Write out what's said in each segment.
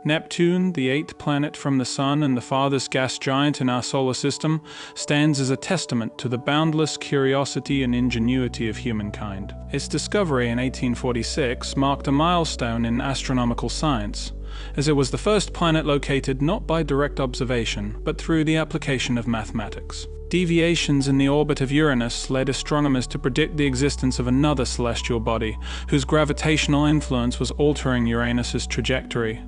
Neptune, the eighth planet from the Sun and the farthest gas giant in our solar system, stands as a testament to the boundless curiosity and ingenuity of humankind. Its discovery in 1846 marked a milestone in astronomical science, as it was the first planet located not by direct observation, but through the application of mathematics. Deviations in the orbit of Uranus led astronomers to predict the existence of another celestial body, whose gravitational influence was altering Uranus's trajectory.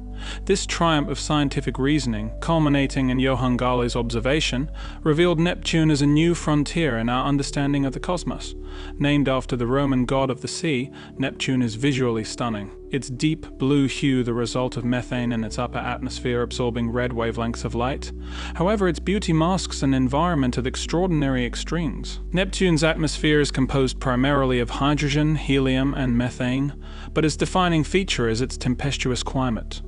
This triumph of scientific reasoning, culminating in Johann Galilei's observation, revealed Neptune as a new frontier in our understanding of the cosmos. Named after the Roman god of the sea, Neptune is visually stunning. Its deep blue hue the result of methane in its upper atmosphere absorbing red wavelengths of light. However, its beauty masks an environment of extraordinary extremes. Neptune's atmosphere is composed primarily of hydrogen, helium, and methane, but its defining feature is its tempestuous climate.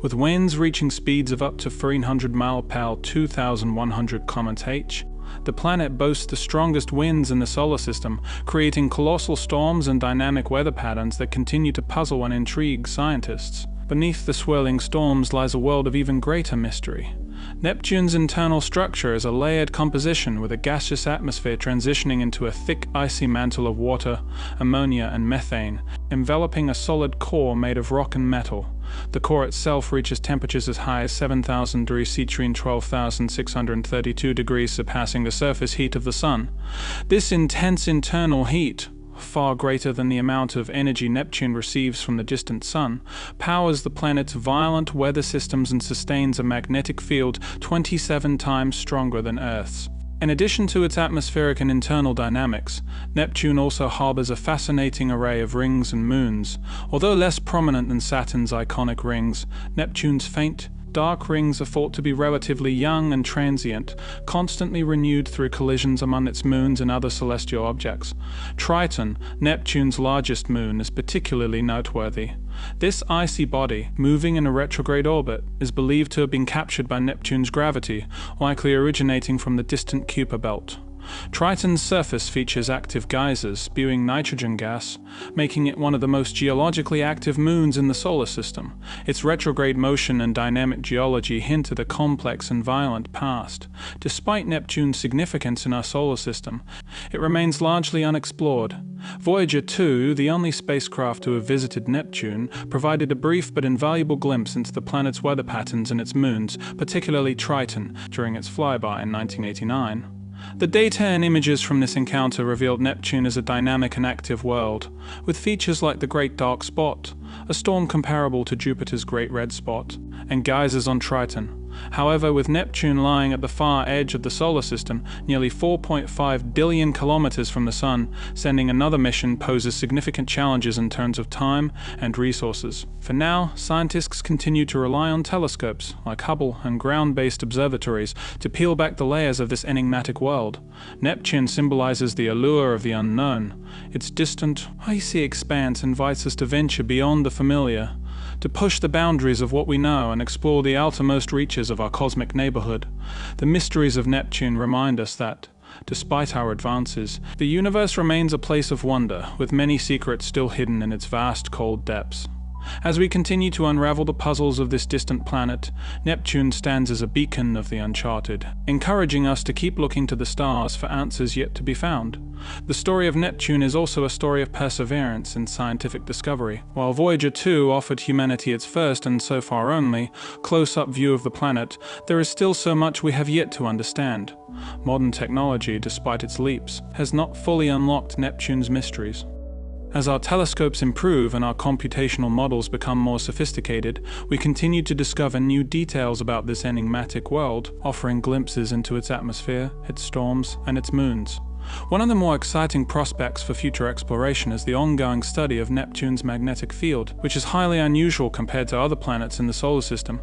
With winds reaching speeds of up to 300 mph, 2,100 km/h, the planet boasts the strongest winds in the solar system, creating colossal storms and dynamic weather patterns that continue to puzzle and intrigue scientists. Beneath the swirling storms lies a world of even greater mystery. Neptune's internal structure is a layered composition with a gaseous atmosphere transitioning into a thick, icy mantle of water, ammonia, and methane, enveloping a solid core made of rock and metal. The core itself reaches temperatures as high as 7,000 degrees Celsius, 12,632 degrees, surpassing the surface heat of the Sun. This intense internal heat, far greater than the amount of energy Neptune receives from the distant Sun, powers the planet's violent weather systems and sustains a magnetic field 27 times stronger than Earth's. In addition to its atmospheric and internal dynamics, Neptune also harbors a fascinating array of rings and moons. Although less prominent than Saturn's iconic rings, Neptune's faint, dark rings are thought to be relatively young and transient, constantly renewed through collisions among its moons and other celestial objects. Triton, Neptune's largest moon, is particularly noteworthy. This icy body, moving in a retrograde orbit, is believed to have been captured by Neptune's gravity, likely originating from the distant Kuiper belt. Triton's surface features active geysers spewing nitrogen gas, making it one of the most geologically active moons in the solar system. Its retrograde motion and dynamic geology hint at a complex and violent past. Despite Neptune's significance in our solar system, it remains largely unexplored. Voyager 2, the only spacecraft to have visited Neptune, provided a brief but invaluable glimpse into the planet's weather patterns and its moons, particularly Triton, during its flyby in 1989. The data and images from this encounter revealed Neptune as a dynamic and active world, with features like the Great Dark Spot, a storm comparable to Jupiter's Great Red Spot, and geysers on Triton. However, with Neptune lying at the far edge of the solar system, nearly 4.5 billion kilometers from the Sun, sending another mission poses significant challenges in terms of time and resources. For now, scientists continue to rely on telescopes, like Hubble and ground-based observatories, to peel back the layers of this enigmatic world. Neptune symbolizes the allure of the unknown. Its distant, icy expanse invites us to venture beyond the familiar, to push the boundaries of what we know and explore the outermost reaches of our cosmic neighborhood. The mysteries of Neptune remind us that, despite our advances, the universe remains a place of wonder, with many secrets still hidden in its vast, cold depths. As we continue to unravel the puzzles of this distant planet, Neptune stands as a beacon of the uncharted, encouraging us to keep looking to the stars for answers yet to be found. The story of Neptune is also a story of perseverance and scientific discovery. While Voyager 2 offered humanity its first, and so far only, close-up view of the planet, there is still so much we have yet to understand. Modern technology, despite its leaps, has not fully unlocked Neptune's mysteries. As our telescopes improve and our computational models become more sophisticated, we continue to discover new details about this enigmatic world, offering glimpses into its atmosphere, its storms, and its moons. One of the more exciting prospects for future exploration is the ongoing study of Neptune's magnetic field, which is highly unusual compared to other planets in the solar system.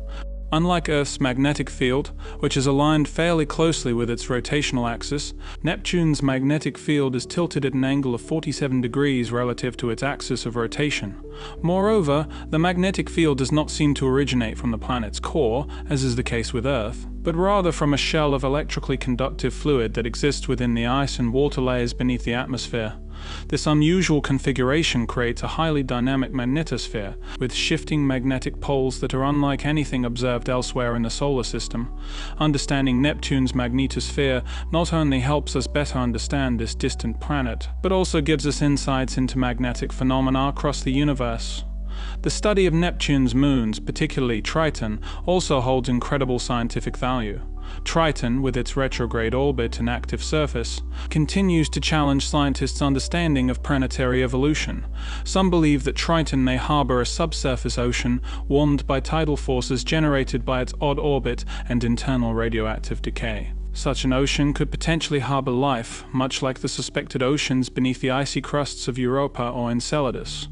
Unlike Earth's magnetic field, which is aligned fairly closely with its rotational axis, Neptune's magnetic field is tilted at an angle of 47 degrees relative to its axis of rotation. Moreover, the magnetic field does not seem to originate from the planet's core, as is the case with Earth, but rather from a shell of electrically conductive fluid that exists within the ice and water layers beneath the atmosphere. This unusual configuration creates a highly dynamic magnetosphere, with shifting magnetic poles that are unlike anything observed elsewhere in the solar system. Understanding Neptune's magnetosphere not only helps us better understand this distant planet, but also gives us insights into magnetic phenomena across the universe. The study of Neptune's moons, particularly Triton, also holds incredible scientific value. Triton, with its retrograde orbit and active surface, continues to challenge scientists' understanding of planetary evolution. Some believe that Triton may harbor a subsurface ocean warmed by tidal forces generated by its odd orbit and internal radioactive decay. Such an ocean could potentially harbor life, much like the suspected oceans beneath the icy crusts of Europa or Enceladus.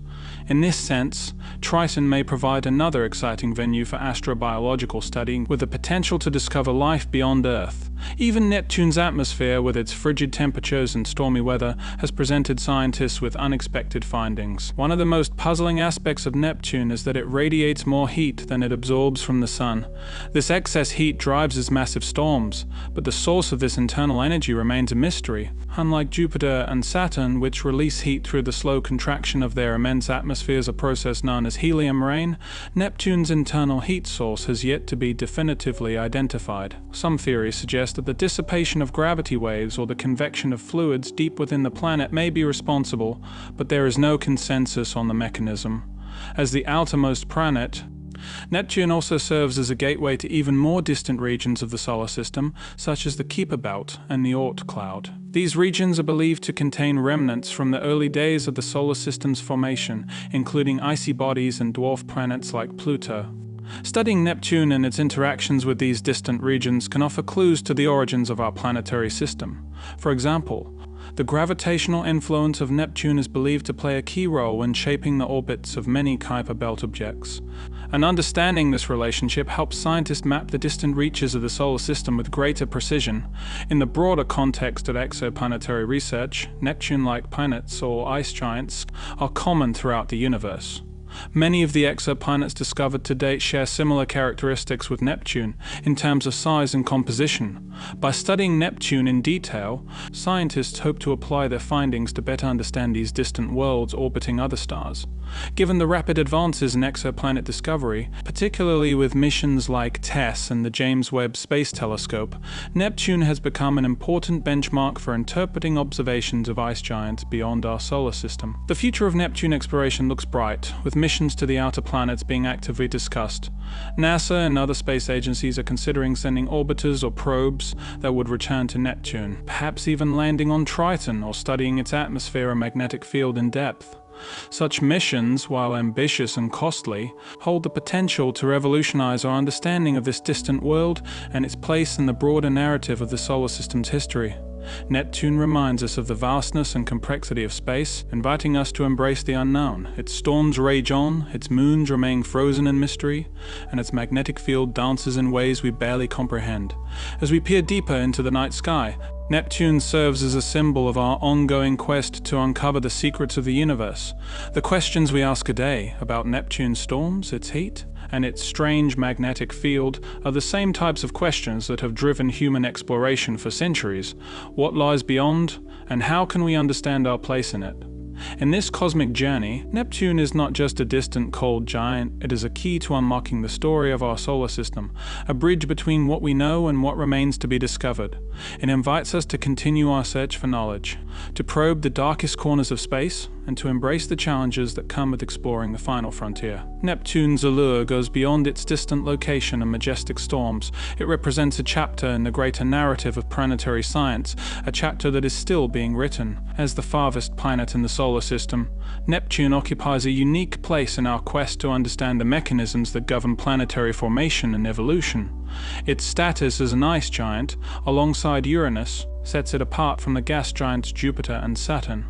In this sense, Triton may provide another exciting venue for astrobiological study with the potential to discover life beyond Earth. Even Neptune's atmosphere, with its frigid temperatures and stormy weather, has presented scientists with unexpected findings. One of the most puzzling aspects of Neptune is that it radiates more heat than it absorbs from the Sun. This excess heat drives its massive storms, but the source of this internal energy remains a mystery. Unlike Jupiter and Saturn, which release heat through the slow contraction of their immense atmospheres, a process known as helium rain, Neptune's internal heat source has yet to be definitively identified. Some theories suggest that the dissipation of gravity waves or the convection of fluids deep within the planet may be responsible, but there is no consensus on the mechanism. As the outermost planet, Neptune also serves as a gateway to even more distant regions of the solar system, such as the Kuiper belt and the Oort cloud. These regions are believed to contain remnants from the early days of the solar system's formation, including icy bodies and dwarf planets like Pluto. Studying Neptune and its interactions with these distant regions can offer clues to the origins of our planetary system. For example, the gravitational influence of Neptune is believed to play a key role in shaping the orbits of many Kuiper belt objects. And understanding this relationship helps scientists map the distant reaches of the solar system with greater precision. In the broader context of exoplanetary research, Neptune-like planets, or ice giants, are common throughout the universe. Many of the exoplanets discovered to date share similar characteristics with Neptune in terms of size and composition. By studying Neptune in detail, scientists hope to apply their findings to better understand these distant worlds orbiting other stars. Given the rapid advances in exoplanet discovery, particularly with missions like TESS and the James Webb Space Telescope, Neptune has become an important benchmark for interpreting observations of ice giants beyond our solar system. The future of Neptune exploration looks bright, with missions to the outer planets being actively discussed. NASA and other space agencies are considering sending orbiters or probes that would return to Neptune, perhaps even landing on Triton or studying its atmosphere and magnetic field in depth. Such missions, while ambitious and costly, hold the potential to revolutionize our understanding of this distant world and its place in the broader narrative of the solar system's history. Neptune reminds us of the vastness and complexity of space, inviting us to embrace the unknown. Its storms rage on, its moons remain frozen in mystery, and its magnetic field dances in ways we barely comprehend. As we peer deeper into the night sky, Neptune serves as a symbol of our ongoing quest to uncover the secrets of the universe. The questions we ask today about Neptune's storms, its heat, and its strange magnetic field are the same types of questions that have driven human exploration for centuries. What lies beyond, and how can we understand our place in it? In this cosmic journey, Neptune is not just a distant cold giant, it is a key to unlocking the story of our solar system, a bridge between what we know and what remains to be discovered. It invites us to continue our search for knowledge, to probe the darkest corners of space, and to embrace the challenges that come with exploring the final frontier. Neptune's allure goes beyond its distant location and majestic storms. It represents a chapter in the greater narrative of planetary science, a chapter that is still being written. As the farthest planet in the solar system, Neptune occupies a unique place in our quest to understand the mechanisms that govern planetary formation and evolution. Its status as an ice giant, alongside Uranus, sets it apart from the gas giants Jupiter and Saturn.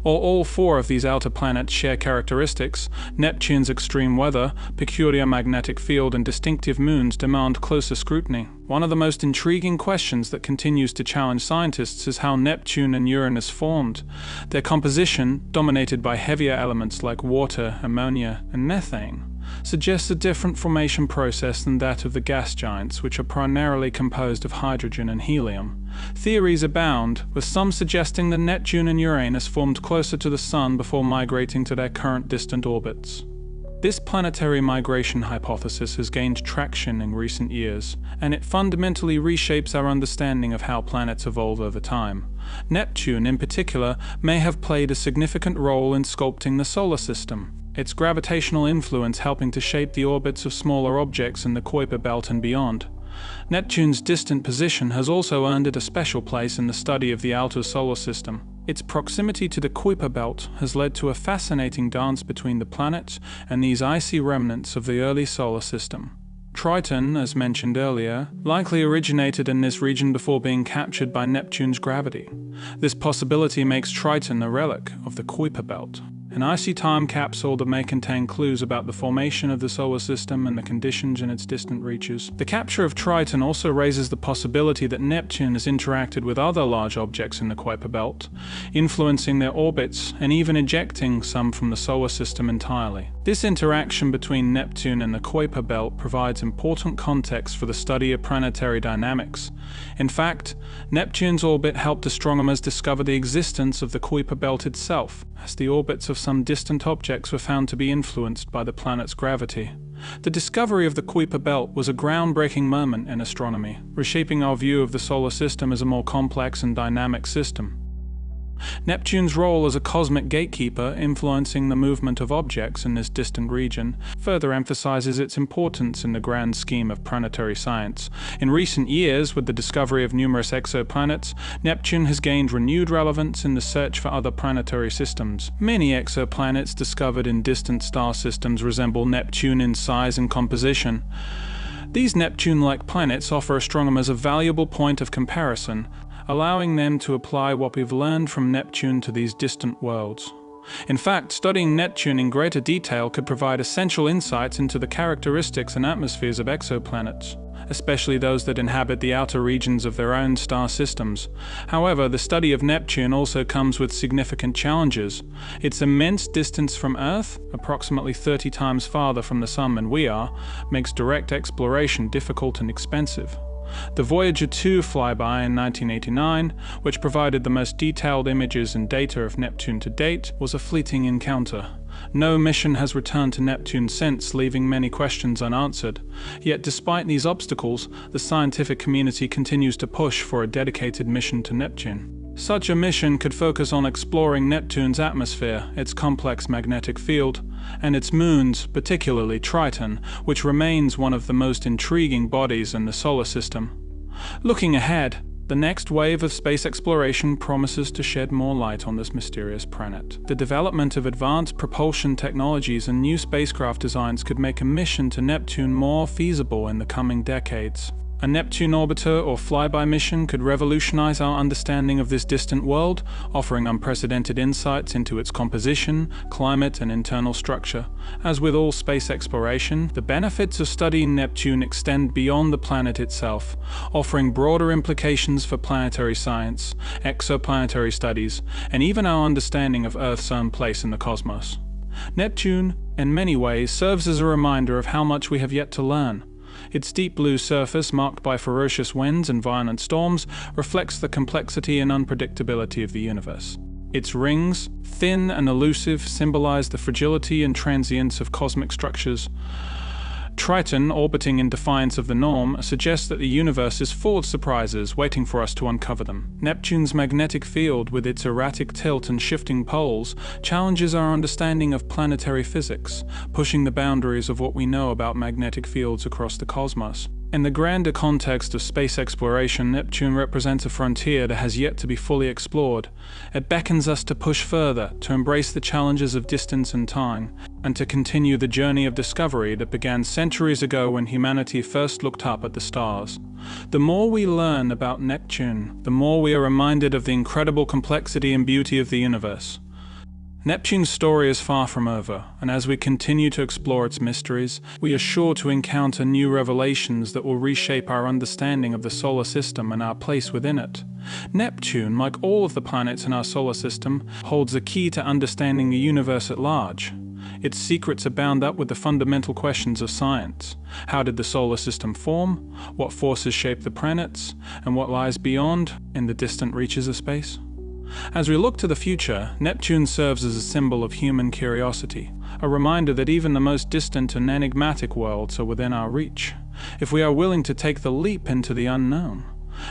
While all four of these outer planets share characteristics, Neptune's extreme weather, peculiar magnetic field, and distinctive moons demand closer scrutiny. One of the most intriguing questions that continues to challenge scientists is how Neptune and Uranus formed. Their composition, dominated by heavier elements like water, ammonia, and methane, suggests a different formation process than that of the gas giants, which are primarily composed of hydrogen and helium. Theories abound, with some suggesting that Neptune and Uranus formed closer to the Sun before migrating to their current distant orbits. This planetary migration hypothesis has gained traction in recent years, and it fundamentally reshapes our understanding of how planets evolve over time. Neptune, in particular, may have played a significant role in sculpting the solar system, its gravitational influence helping to shape the orbits of smaller objects in the Kuiper belt and beyond. Neptune's distant position has also earned it a special place in the study of the outer solar system. Its proximity to the Kuiper belt has led to a fascinating dance between the planet and these icy remnants of the early solar system. Triton, as mentioned earlier, likely originated in this region before being captured by Neptune's gravity. This possibility makes Triton a relic of the Kuiper belt, an icy time capsule that may contain clues about the formation of the solar system and the conditions in its distant reaches. The capture of Triton also raises the possibility that Neptune has interacted with other large objects in the Kuiper belt, influencing their orbits and even ejecting some from the solar system entirely. This interaction between Neptune and the Kuiper belt provides important context for the study of planetary dynamics. In fact, Neptune's orbit helped astronomers discover the existence of the Kuiper belt itself, as the orbits of some distant objects were found to be influenced by the planet's gravity. The discovery of the Kuiper belt was a groundbreaking moment in astronomy, reshaping our view of the solar system as a more complex and dynamic system. Neptune's role as a cosmic gatekeeper influencing the movement of objects in this distant region further emphasizes its importance in the grand scheme of planetary science. In recent years, with the discovery of numerous exoplanets, Neptune has gained renewed relevance in the search for other planetary systems. Many exoplanets discovered in distant star systems resemble Neptune in size and composition. These Neptune-like planets offer astronomers a valuable point of comparison, allowing them to apply what we've learned from Neptune to these distant worlds. In fact, studying Neptune in greater detail could provide essential insights into the characteristics and atmospheres of exoplanets, especially those that inhabit the outer regions of their own star systems. However, the study of Neptune also comes with significant challenges. Its immense distance from Earth, approximately 30 times farther from the Sun than we are, makes direct exploration difficult and expensive. The Voyager 2 flyby in 1989, which provided the most detailed images and data of Neptune to date, was a fleeting encounter. No mission has returned to Neptune since, leaving many questions unanswered. Yet despite these obstacles, the scientific community continues to push for a dedicated mission to Neptune. Such a mission could focus on exploring Neptune's atmosphere, its complex magnetic field, and its moons, particularly Triton, which remains one of the most intriguing bodies in the solar system. Looking ahead, the next wave of space exploration promises to shed more light on this mysterious planet. The development of advanced propulsion technologies and new spacecraft designs could make a mission to Neptune more feasible in the coming decades. A Neptune orbiter or flyby mission could revolutionize our understanding of this distant world, offering unprecedented insights into its composition, climate, and internal structure. As with all space exploration, the benefits of studying Neptune extend beyond the planet itself, offering broader implications for planetary science, exoplanetary studies, and even our understanding of Earth's own place in the cosmos. Neptune, in many ways, serves as a reminder of how much we have yet to learn. Its deep blue surface, marked by ferocious winds and violent storms, reflects the complexity and unpredictability of the universe. Its rings, thin and elusive, symbolize the fragility and transience of cosmic structures. Triton, orbiting in defiance of the norm, suggests that the universe is full of surprises waiting for us to uncover them. Neptune's magnetic field, with its erratic tilt and shifting poles, challenges our understanding of planetary physics, pushing the boundaries of what we know about magnetic fields across the cosmos. In the grander context of space exploration, Neptune represents a frontier that has yet to be fully explored. It beckons us to push further, to embrace the challenges of distance and time, and to continue the journey of discovery that began centuries ago when humanity first looked up at the stars. The more we learn about Neptune, the more we are reminded of the incredible complexity and beauty of the universe. Neptune's story is far from over, and as we continue to explore its mysteries, we are sure to encounter new revelations that will reshape our understanding of the solar system and our place within it. Neptune, like all of the planets in our solar system, holds the key to understanding the universe at large. Its secrets are bound up with the fundamental questions of science. How did the solar system form? What forces shape the planets? And what lies beyond, in the distant reaches of space? As we look to the future, Neptune serves as a symbol of human curiosity, a reminder that even the most distant and enigmatic worlds are within our reach, if we are willing to take the leap into the unknown.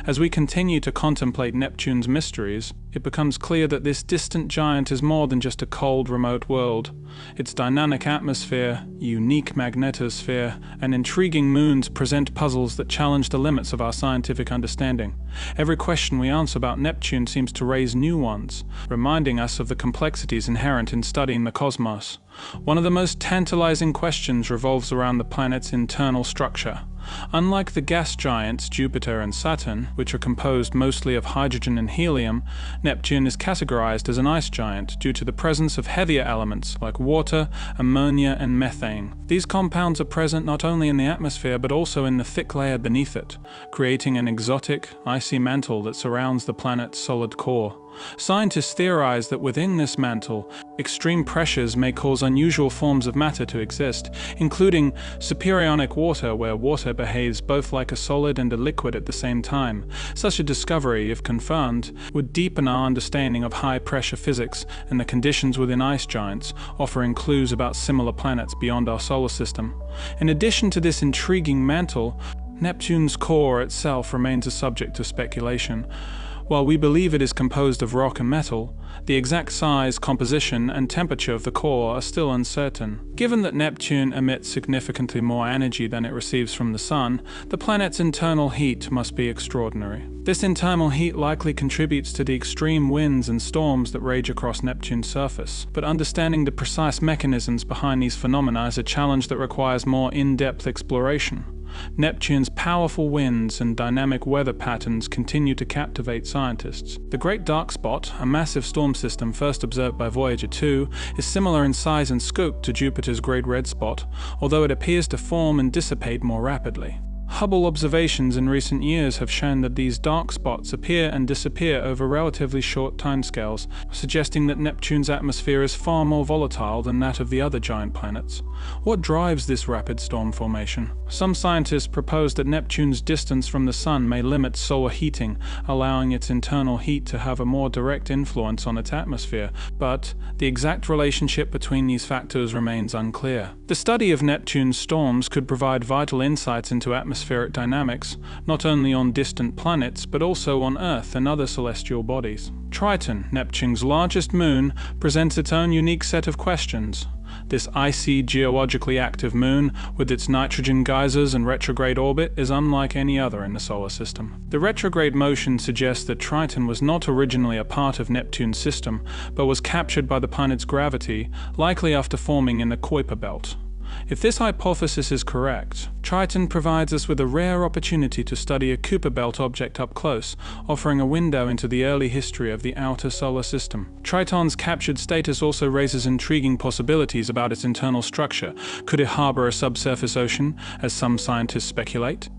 As we continue to contemplate Neptune's mysteries, it becomes clear that this distant giant is more than just a cold, remote world. Its dynamic atmosphere, unique magnetosphere, and intriguing moons present puzzles that challenge the limits of our scientific understanding. Every question we answer about Neptune seems to raise new ones, reminding us of the complexities inherent in studying the cosmos. One of the most tantalizing questions revolves around the planet's internal structure. Unlike the gas giants Jupiter and Saturn, which are composed mostly of hydrogen and helium, Neptune is categorized as an ice giant due to the presence of heavier elements like water, ammonia, and methane. These compounds are present not only in the atmosphere but also in the thick layer beneath it, creating an exotic, icy mantle that surrounds the planet's solid core. Scientists theorize that within this mantle, extreme pressures may cause unusual forms of matter to exist, including superionic water, where water behaves both like a solid and a liquid at the same time. Such a discovery, if confirmed, would deepen our understanding of high-pressure physics and the conditions within ice giants, offering clues about similar planets beyond our solar system. In addition to this intriguing mantle, Neptune's core itself remains a subject of speculation. While we believe it is composed of rock and metal, the exact size, composition, and temperature of the core are still uncertain. Given that Neptune emits significantly more energy than it receives from the Sun, the planet's internal heat must be extraordinary. This internal heat likely contributes to the extreme winds and storms that rage across Neptune's surface, but understanding the precise mechanisms behind these phenomena is a challenge that requires more in-depth exploration. Neptune's powerful winds and dynamic weather patterns continue to captivate scientists. The Great Dark Spot, a massive storm system first observed by Voyager 2, is similar in size and scope to Jupiter's Great Red Spot, although it appears to form and dissipate more rapidly. Hubble observations in recent years have shown that these dark spots appear and disappear over relatively short timescales, suggesting that Neptune's atmosphere is far more volatile than that of the other giant planets. What drives this rapid storm formation? Some scientists propose that Neptune's distance from the Sun may limit solar heating, allowing its internal heat to have a more direct influence on its atmosphere, but the exact relationship between these factors remains unclear. The study of Neptune's storms could provide vital insights into atmospheric dynamics, not only on distant planets but also on Earth and other celestial bodies. Triton, Neptune's largest moon, presents its own unique set of questions. This icy, geologically active moon, with its nitrogen geysers and retrograde orbit, is unlike any other in the solar system. The retrograde motion suggests that Triton was not originally a part of Neptune's system, but was captured by the planet's gravity, likely after forming in the Kuiper belt. If this hypothesis is correct, Triton provides us with a rare opportunity to study a Kuiper belt object up close, offering a window into the early history of the outer solar system. Triton's captured status also raises intriguing possibilities about its internal structure. Could it harbor a subsurface ocean, as some scientists speculate?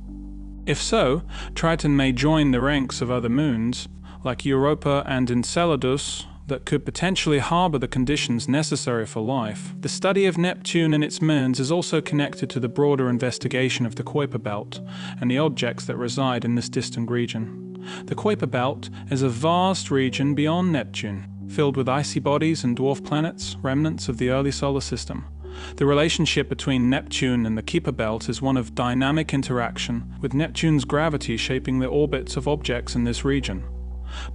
If so, Triton may join the ranks of other moons, like Europa and Enceladus, that could potentially harbor the conditions necessary for life. The study of Neptune and its moons is also connected to the broader investigation of the Kuiper belt and the objects that reside in this distant region. The Kuiper belt is a vast region beyond Neptune, filled with icy bodies and dwarf planets, remnants of the early solar system. The relationship between Neptune and the Kuiper belt is one of dynamic interaction, with Neptune's gravity shaping the orbits of objects in this region.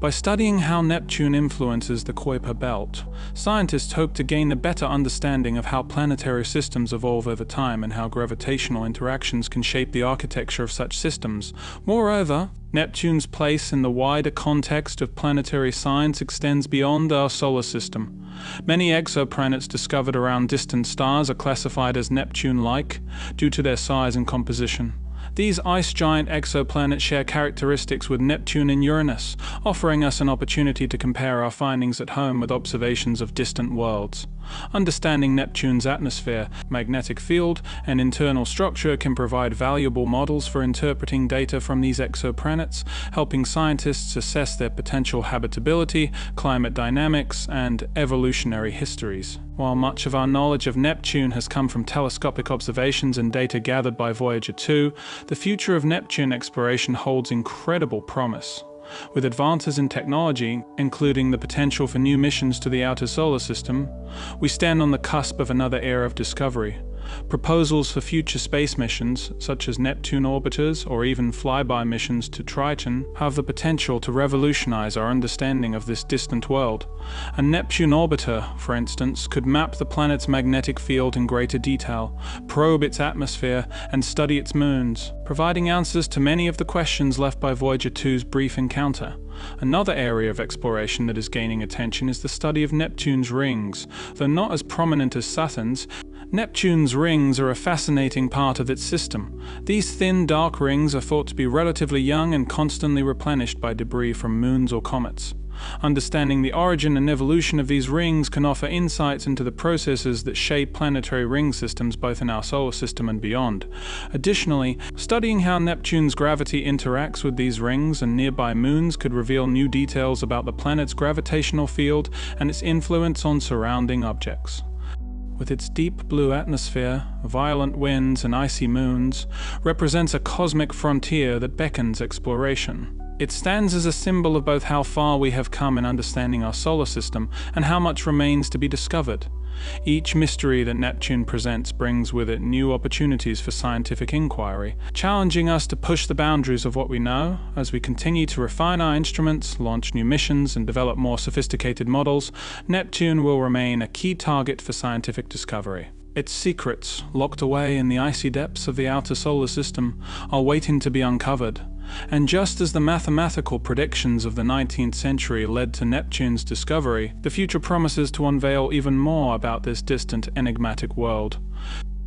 By studying how Neptune influences the Kuiper belt, scientists hope to gain a better understanding of how planetary systems evolve over time and how gravitational interactions can shape the architecture of such systems. Moreover, Neptune's place in the wider context of planetary science extends beyond our solar system. Many exoplanets discovered around distant stars are classified as Neptune-like due to their size and composition. These ice giant exoplanets share characteristics with Neptune and Uranus, offering us an opportunity to compare our findings at home with observations of distant worlds. Understanding Neptune's atmosphere, magnetic field, and internal structure can provide valuable models for interpreting data from these exoplanets, helping scientists assess their potential habitability, climate dynamics, and evolutionary histories. While much of our knowledge of Neptune has come from telescopic observations and data gathered by Voyager 2, the future of Neptune exploration holds incredible promise. With advances in technology, including the potential for new missions to the outer solar system, we stand on the cusp of another era of discovery. Proposals for future space missions, such as Neptune orbiters or even flyby missions to Triton, have the potential to revolutionize our understanding of this distant world. A Neptune orbiter, for instance, could map the planet's magnetic field in greater detail, probe its atmosphere, and study its moons, providing answers to many of the questions left by Voyager 2's brief encounter. Another area of exploration that is gaining attention is the study of Neptune's rings. Though not as prominent as Saturn's, Neptune's rings are a fascinating part of its system. These thin, dark rings are thought to be relatively young and constantly replenished by debris from moons or comets. Understanding the origin and evolution of these rings can offer insights into the processes that shape planetary ring systems both in our solar system and beyond. Additionally, studying how Neptune's gravity interacts with these rings and nearby moons could reveal new details about the planet's gravitational field and its influence on surrounding objects. With its deep blue atmosphere, violent winds, and icy moons, represents a cosmic frontier that beckons exploration. It stands as a symbol of both how far we have come in understanding our solar system and how much remains to be discovered. Each mystery that Neptune presents brings with it new opportunities for scientific inquiry, challenging us to push the boundaries of what we know. As we continue to refine our instruments, launch new missions, and develop more sophisticated models, Neptune will remain a key target for scientific discovery. Its secrets, locked away in the icy depths of the outer solar system, are waiting to be uncovered. And just as the mathematical predictions of the 19th century led to Neptune's discovery, the future promises to unveil even more about this distant, enigmatic world.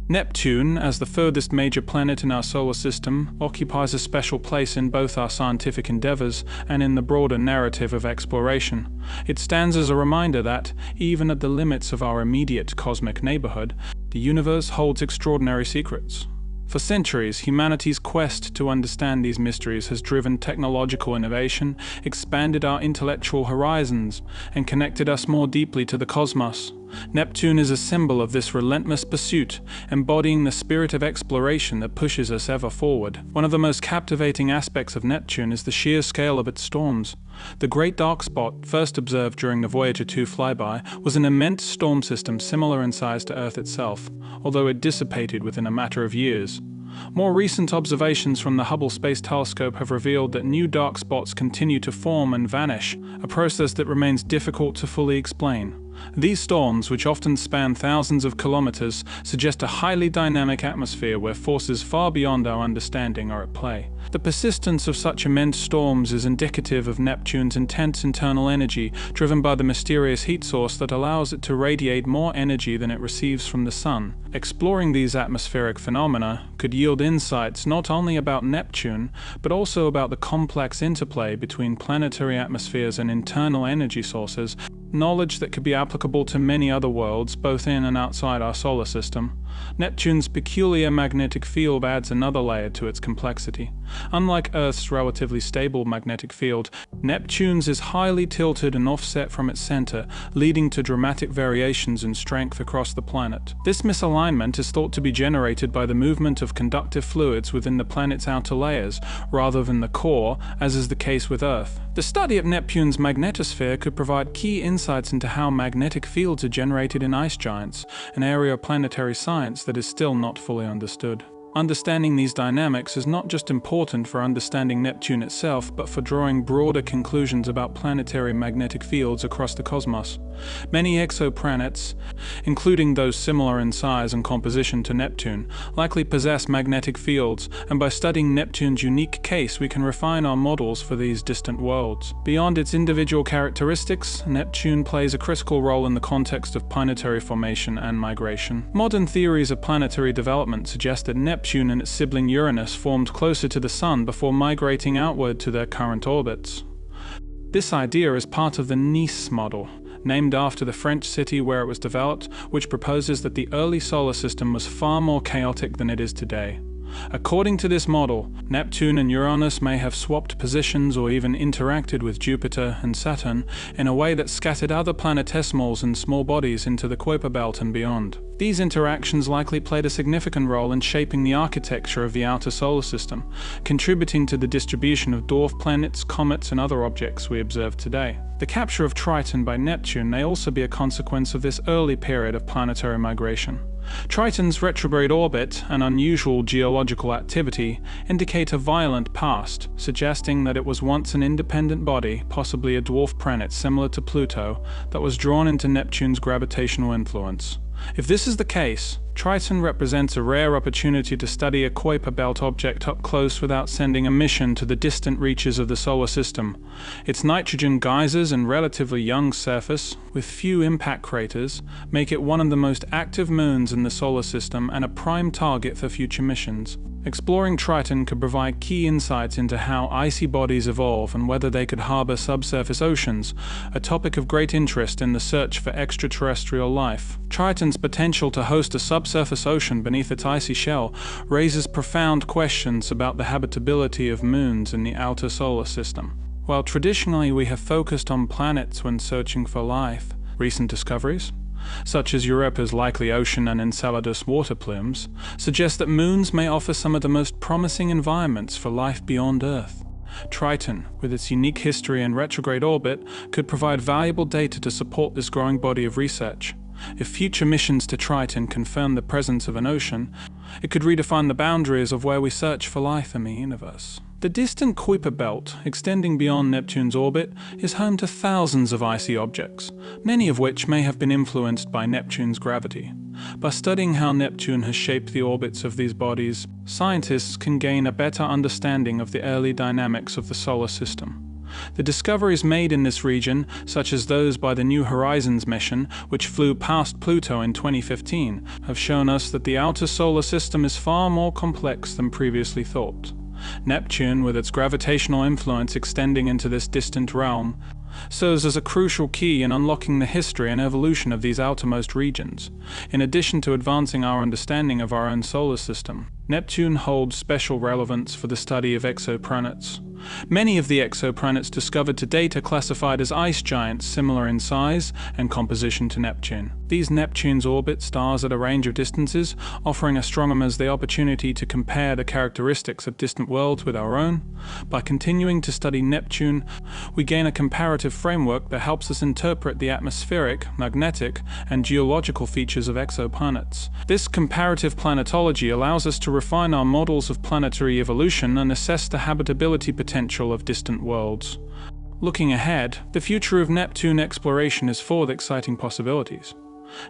Neptune, as the furthest major planet in our solar system, occupies a special place in both our scientific endeavors and in the broader narrative of exploration. It stands as a reminder that, even at the limits of our immediate cosmic neighborhood, the universe holds extraordinary secrets. For centuries, humanity's quest to understand these mysteries has driven technological innovation, expanded our intellectual horizons, and connected us more deeply to the cosmos. Neptune is a symbol of this relentless pursuit, embodying the spirit of exploration that pushes us ever forward. One of the most captivating aspects of Neptune is the sheer scale of its storms. The Great Dark Spot, first observed during the Voyager 2 flyby, was an immense storm system similar in size to Earth itself, although it dissipated within a matter of years. More recent observations from the Hubble Space Telescope have revealed that new dark spots continue to form and vanish, a process that remains difficult to fully explain. These storms, which often span thousands of kilometers, suggest a highly dynamic atmosphere where forces far beyond our understanding are at play. The persistence of such immense storms is indicative of Neptune's intense internal energy, driven by the mysterious heat source that allows it to radiate more energy than it receives from the Sun. Exploring these atmospheric phenomena could yield insights not only about Neptune, but also about the complex interplay between planetary atmospheres and internal energy sources, knowledge that could be applicable to many other worlds, both in and outside our solar system. Neptune's peculiar magnetic field adds another layer to its complexity. Unlike Earth's relatively stable magnetic field, Neptune's is highly tilted and offset from its center, leading to dramatic variations in strength across the planet. This misalignment is thought to be generated by the movement of conductive fluids within the planet's outer layers, rather than the core, as is the case with Earth. The study of Neptune's magnetosphere could provide key insights into how magnetic fields are generated in ice giants, an area of planetary science that is still not fully understood. Understanding these dynamics is not just important for understanding Neptune itself, but for drawing broader conclusions about planetary magnetic fields across the cosmos. Many exoplanets, including those similar in size and composition to Neptune, likely possess magnetic fields, and by studying Neptune's unique case, we can refine our models for these distant worlds. Beyond its individual characteristics, Neptune plays a critical role in the context of planetary formation and migration. Modern theories of planetary development suggest that Neptune and its sibling Uranus formed closer to the Sun before migrating outward to their current orbits. This idea is part of the Nice model, named after the French city where it was developed, which proposes that the early solar system was far more chaotic than it is today. According to this model, Neptune and Uranus may have swapped positions or even interacted with Jupiter and Saturn in a way that scattered other planetesimals and small bodies into the Kuiper belt and beyond. These interactions likely played a significant role in shaping the architecture of the outer solar system, contributing to the distribution of dwarf planets, comets, and other objects we observe today. The capture of Triton by Neptune may also be a consequence of this early period of planetary migration. Triton's retrograde orbit and unusual geological activity indicate a violent past, suggesting that it was once an independent body, possibly a dwarf planet similar to Pluto, that was drawn into Neptune's gravitational influence. If this is the case, Triton represents a rare opportunity to study a Kuiper belt object up close without sending a mission to the distant reaches of the solar system. Its nitrogen geysers and relatively young surface, with few impact craters, make it one of the most active moons in the solar system and a prime target for future missions. Exploring Triton could provide key insights into how icy bodies evolve and whether they could harbor subsurface oceans, a topic of great interest in the search for extraterrestrial life. Triton's potential to host a subsurface ocean beneath its icy shell raises profound questions about the habitability of moons in the outer solar system. While traditionally we have focused on planets when searching for life, recent discoveries, such as Europa's likely ocean and Enceladus water plumes, suggest that moons may offer some of the most promising environments for life beyond Earth. Triton, with its unique history and retrograde orbit, could provide valuable data to support this growing body of research. If future missions to Triton confirm the presence of an ocean, it could redefine the boundaries of where we search for life in the universe. The distant Kuiper belt, extending beyond Neptune's orbit, is home to thousands of icy objects, many of which may have been influenced by Neptune's gravity. By studying how Neptune has shaped the orbits of these bodies, scientists can gain a better understanding of the early dynamics of the solar system. The discoveries made in this region, such as those by the New Horizons mission, which flew past Pluto in 2015, have shown us that the outer solar system is far more complex than previously thought. Neptune, with its gravitational influence extending into this distant realm, serves as a crucial key in unlocking the history and evolution of these outermost regions. In addition to advancing our understanding of our own solar system, Neptune holds special relevance for the study of exoplanets. Many of the exoplanets discovered to date are classified as ice giants similar in size and composition to Neptune. These Neptunes orbit stars at a range of distances, offering astronomers the opportunity to compare the characteristics of distant worlds with our own. By continuing to study Neptune, we gain a comparative framework that helps us interpret the atmospheric, magnetic, and geological features of exoplanets. This comparative planetology allows us to refine our models of planetary evolution and assess the habitability potential of distant worlds. Looking ahead, the future of Neptune exploration is full of exciting possibilities.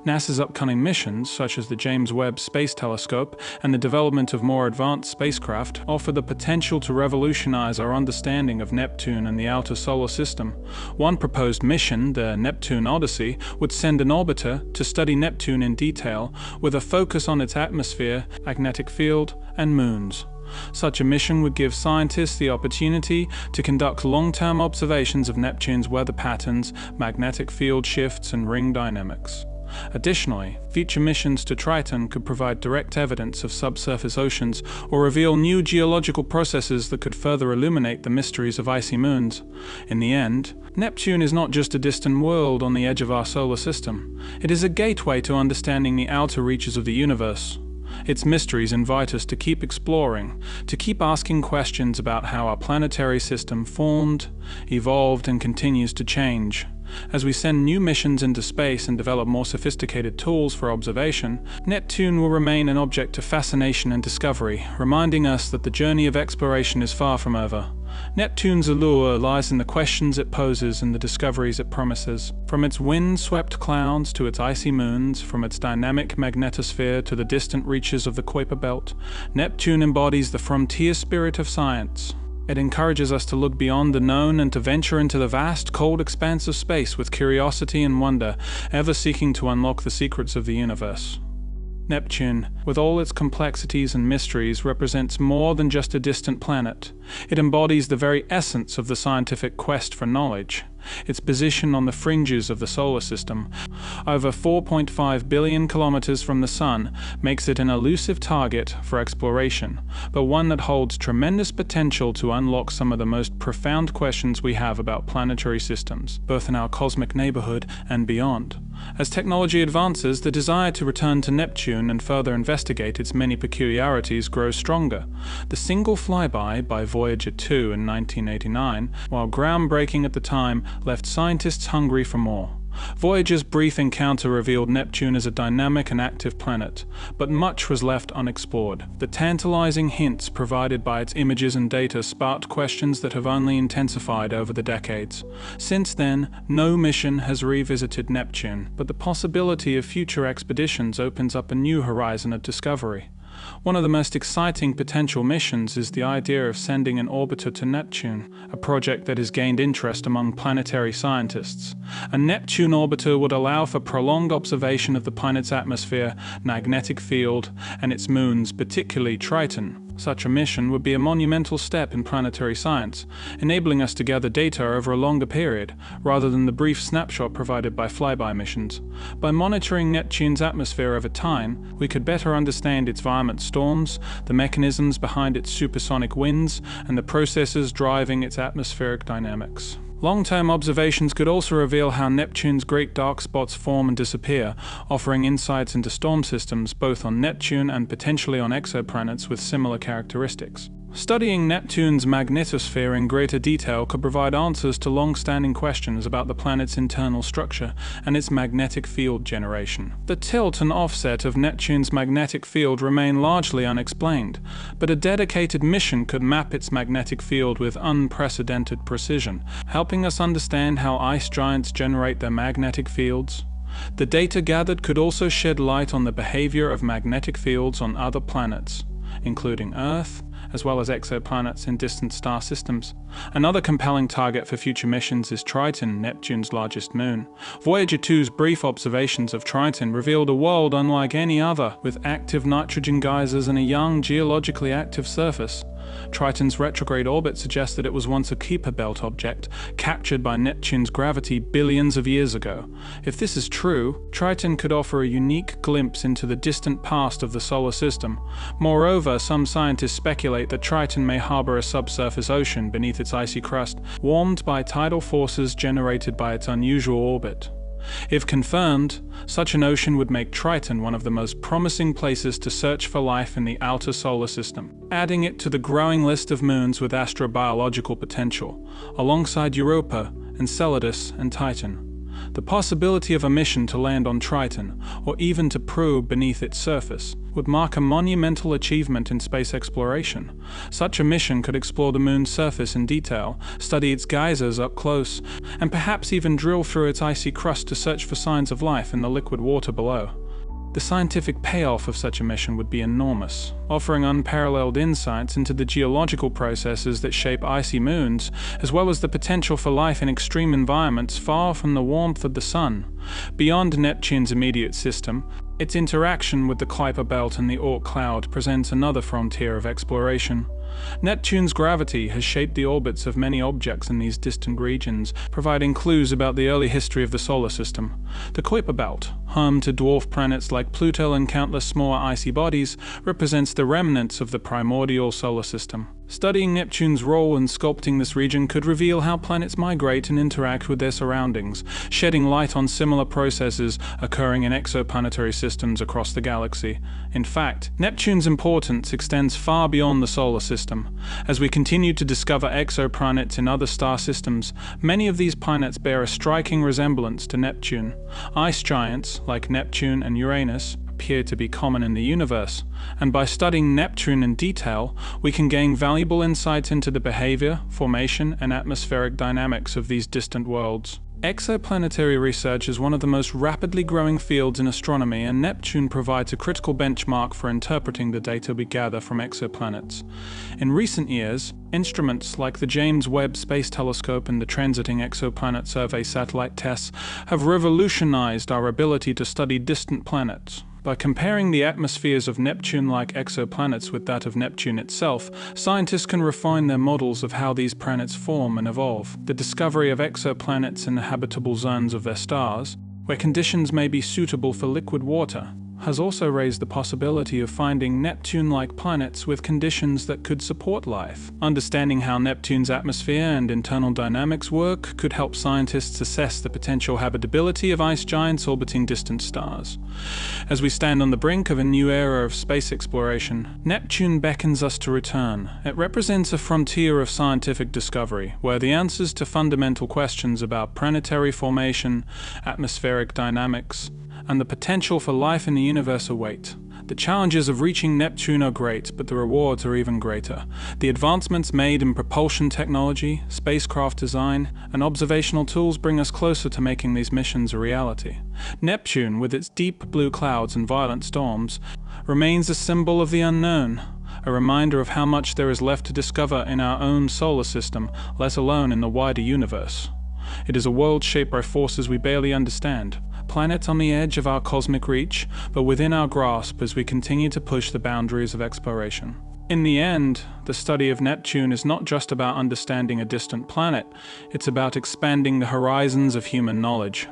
NASA's upcoming missions, such as the James Webb Space Telescope and the development of more advanced spacecraft, offer the potential to revolutionize our understanding of Neptune and the outer solar system. One proposed mission, the Neptune Odyssey, would send an orbiter to study Neptune in detail, with a focus on its atmosphere, magnetic field, and moons. Such a mission would give scientists the opportunity to conduct long-term observations of Neptune's weather patterns, magnetic field shifts, and ring dynamics. Additionally, future missions to Triton could provide direct evidence of subsurface oceans or reveal new geological processes that could further illuminate the mysteries of icy moons. In the end, Neptune is not just a distant world on the edge of our solar system. It is a gateway to understanding the outer reaches of the universe. Its mysteries invite us to keep exploring, to keep asking questions about how our planetary system formed, evolved, and continues to change. As we send new missions into space and develop more sophisticated tools for observation, Neptune will remain an object of fascination and discovery, reminding us that the journey of exploration is far from over. Neptune's allure lies in the questions it poses and the discoveries it promises. From its wind-swept clouds to its icy moons, from its dynamic magnetosphere to the distant reaches of the Kuiper belt, Neptune embodies the frontier spirit of science. It encourages us to look beyond the known and to venture into the vast, cold expanse of space with curiosity and wonder, ever seeking to unlock the secrets of the universe. Neptune, with all its complexities and mysteries, represents more than just a distant planet. It embodies the very essence of the scientific quest for knowledge, its position on the fringes of the solar system, over 4.5 billion kilometers from the Sun, makes it an elusive target for exploration, but one that holds tremendous potential to unlock some of the most profound questions we have about planetary systems, both in our cosmic neighborhood and beyond. As technology advances, the desire to return to Neptune and further investigate its many peculiarities grows stronger. The single flyby by Voyager 2 in 1989, while groundbreaking at the time, left scientists hungry for more. Voyager's brief encounter revealed Neptune as a dynamic and active planet, but much was left unexplored. The tantalizing hints provided by its images and data sparked questions that have only intensified over the decades. Since then, no mission has revisited Neptune, but the possibility of future expeditions opens up a new horizon of discovery. One of the most exciting potential missions is the idea of sending an orbiter to Neptune, a project that has gained interest among planetary scientists. A Neptune orbiter would allow for prolonged observation of the planet's atmosphere, magnetic field, and its moons, particularly Triton. Such a mission would be a monumental step in planetary science, enabling us to gather data over a longer period, rather than the brief snapshot provided by flyby missions. By monitoring Neptune's atmosphere over time, we could better understand its violent storms, the mechanisms behind its supersonic winds, and the processes driving its atmospheric dynamics. Long-term observations could also reveal how Neptune's great dark spots form and disappear, offering insights into storm systems both on Neptune and potentially on exoplanets with similar characteristics. Studying Neptune's magnetosphere in greater detail could provide answers to long-standing questions about the planet's internal structure and its magnetic field generation. The tilt and offset of Neptune's magnetic field remain largely unexplained, but a dedicated mission could map its magnetic field with unprecedented precision, helping us understand how ice giants generate their magnetic fields. The data gathered could also shed light on the behavior of magnetic fields on other planets, including Earth, as well as exoplanets in distant star systems. Another compelling target for future missions is Triton, Neptune's largest moon. Voyager 2's brief observations of Triton revealed a world unlike any other, with active nitrogen geysers and a young, geologically active surface. Triton's retrograde orbit suggests that it was once a Kuiper belt object, captured by Neptune's gravity billions of years ago. If this is true, Triton could offer a unique glimpse into the distant past of the solar system. Moreover, some scientists speculate that Triton may harbor a subsurface ocean beneath its icy crust, warmed by tidal forces generated by its unusual orbit. If confirmed, such an ocean would make Triton one of the most promising places to search for life in the outer solar system, adding it to the growing list of moons with astrobiological potential, alongside Europa, Enceladus, and Titan. The possibility of a mission to land on Triton, or even to probe beneath its surface, would mark a monumental achievement in space exploration. Such a mission could explore the moon's surface in detail, study its geysers up close, and perhaps even drill through its icy crust to search for signs of life in the liquid water below. The scientific payoff of such a mission would be enormous, offering unparalleled insights into the geological processes that shape icy moons, as well as the potential for life in extreme environments far from the warmth of the Sun. Beyond Neptune's immediate system, its interaction with the Kuiper belt and the Oort cloud presents another frontier of exploration. Neptune's gravity has shaped the orbits of many objects in these distant regions, providing clues about the early history of the solar system. The Kuiper belt, home to dwarf planets like Pluto and countless smaller icy bodies, represents the remnants of the primordial solar system. Studying Neptune's role in sculpting this region could reveal how planets migrate and interact with their surroundings, shedding light on similar processes occurring in exoplanetary systems across the galaxy. In fact, Neptune's importance extends far beyond the solar system. As we continue to discover exoplanets in other star systems, many of these planets bear a striking resemblance to Neptune. Ice giants, like Neptune and Uranus, appear to be common in the universe, and by studying Neptune in detail, we can gain valuable insights into the behavior, formation, and atmospheric dynamics of these distant worlds. Exoplanetary research is one of the most rapidly growing fields in astronomy, and Neptune provides a critical benchmark for interpreting the data we gather from exoplanets. In recent years, instruments like the James Webb Space Telescope and the Transiting Exoplanet Survey satellite tests have revolutionized our ability to study distant planets. By comparing the atmospheres of Neptune-like exoplanets with that of Neptune itself, scientists can refine their models of how these planets form and evolve. The discovery of exoplanets in the habitable zones of their stars, where conditions may be suitable for liquid water, has also raised the possibility of finding Neptune-like planets with conditions that could support life. Understanding how Neptune's atmosphere and internal dynamics work could help scientists assess the potential habitability of ice giants orbiting distant stars. As we stand on the brink of a new era of space exploration, Neptune beckons us to return. It represents a frontier of scientific discovery, where the answers to fundamental questions about planetary formation, atmospheric dynamics, and the potential for life in the universe await. The challenges of reaching Neptune are great, but the rewards are even greater. The advancements made in propulsion technology, spacecraft design, and observational tools bring us closer to making these missions a reality. Neptune, with its deep blue clouds and violent storms, remains a symbol of the unknown, a reminder of how much there is left to discover in our own solar system, let alone in the wider universe. It is a world shaped by forces we barely understand, planets on the edge of our cosmic reach, but within our grasp as we continue to push the boundaries of exploration. In the end, the study of Neptune is not just about understanding a distant planet, it's about expanding the horizons of human knowledge.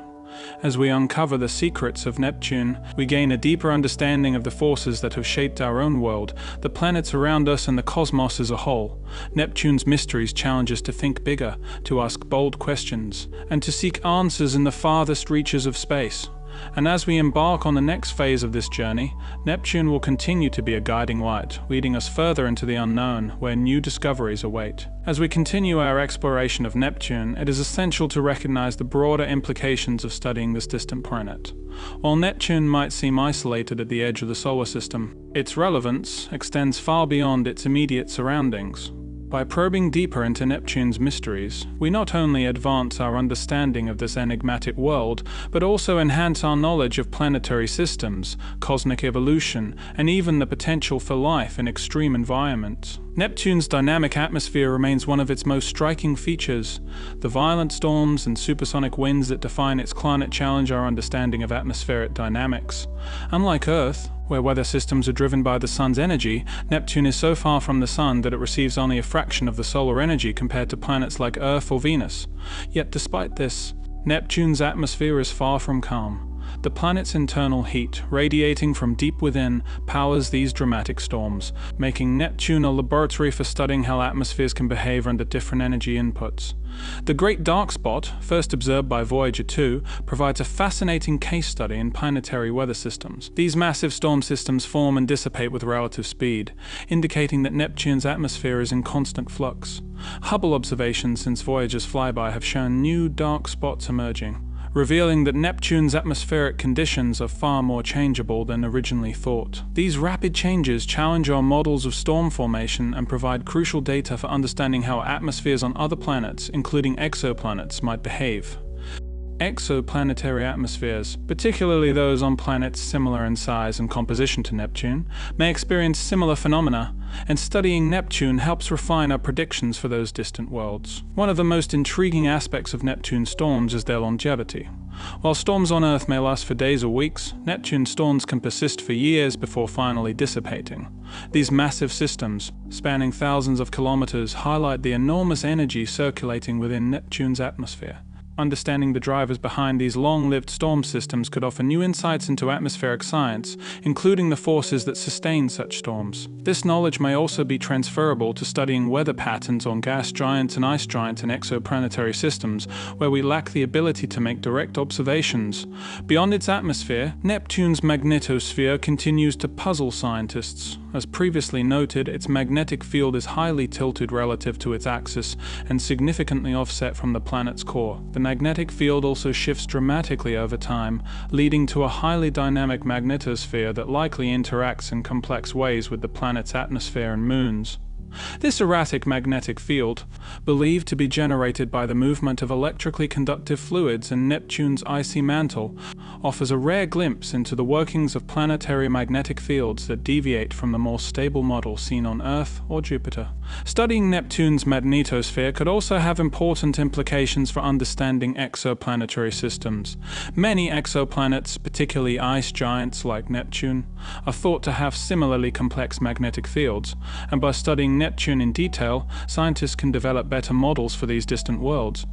As we uncover the secrets of Neptune, we gain a deeper understanding of the forces that have shaped our own world, the planets around us, and the cosmos as a whole. Neptune's mysteries challenge us to think bigger, to ask bold questions, and to seek answers in the farthest reaches of space. And as we embark on the next phase of this journey, Neptune will continue to be a guiding light, leading us further into the unknown, where new discoveries await. As we continue our exploration of Neptune, it is essential to recognize the broader implications of studying this distant planet. While Neptune might seem isolated at the edge of the solar system, its relevance extends far beyond its immediate surroundings. By probing deeper into Neptune's mysteries, we not only advance our understanding of this enigmatic world, but also enhance our knowledge of planetary systems, cosmic evolution, and even the potential for life in extreme environments. Neptune's dynamic atmosphere remains one of its most striking features. The violent storms and supersonic winds that define its climate challenge our understanding of atmospheric dynamics. Unlike Earth, where weather systems are driven by the sun's energy, Neptune is so far from the sun that it receives only a fraction of the solar energy compared to planets like Earth or Venus. Yet despite this, Neptune's atmosphere is far from calm. The planet's internal heat, radiating from deep within, powers these dramatic storms, making Neptune a laboratory for studying how atmospheres can behave under different energy inputs. The Great Dark Spot, first observed by Voyager 2, provides a fascinating case study in planetary weather systems. These massive storm systems form and dissipate with relative speed, indicating that Neptune's atmosphere is in constant flux. Hubble observations since Voyager's flyby have shown new dark spots emerging, revealing that Neptune's atmospheric conditions are far more changeable than originally thought. These rapid changes challenge our models of storm formation and provide crucial data for understanding how atmospheres on other planets, including exoplanets, might behave. Exoplanetary atmospheres, particularly those on planets similar in size and composition to Neptune, may experience similar phenomena, and studying Neptune helps refine our predictions for those distant worlds. One of the most intriguing aspects of Neptune's storms is their longevity. While storms on Earth may last for days or weeks, Neptune's storms can persist for years before finally dissipating. These massive systems, spanning thousands of kilometers, highlight the enormous energy circulating within Neptune's atmosphere. Understanding the drivers behind these long-lived storm systems could offer new insights into atmospheric science, including the forces that sustain such storms. This knowledge may also be transferable to studying weather patterns on gas giants and ice giants and exoplanetary systems, where we lack the ability to make direct observations. Beyond its atmosphere, Neptune's magnetosphere continues to puzzle scientists. As previously noted, its magnetic field is highly tilted relative to its axis and significantly offset from the planet's core. The magnetic field also shifts dramatically over time, leading to a highly dynamic magnetosphere that likely interacts in complex ways with the planet's atmosphere and moons. This erratic magnetic field, believed to be generated by the movement of electrically conductive fluids in Neptune's icy mantle, offers a rare glimpse into the workings of planetary magnetic fields that deviate from the more stable model seen on Earth or Jupiter. Studying Neptune's magnetosphere could also have important implications for understanding exoplanetary systems. Many exoplanets, particularly ice giants like Neptune, are thought to have similarly complex magnetic fields, and by studying Neptune in detail, scientists can develop better models for these distant worlds.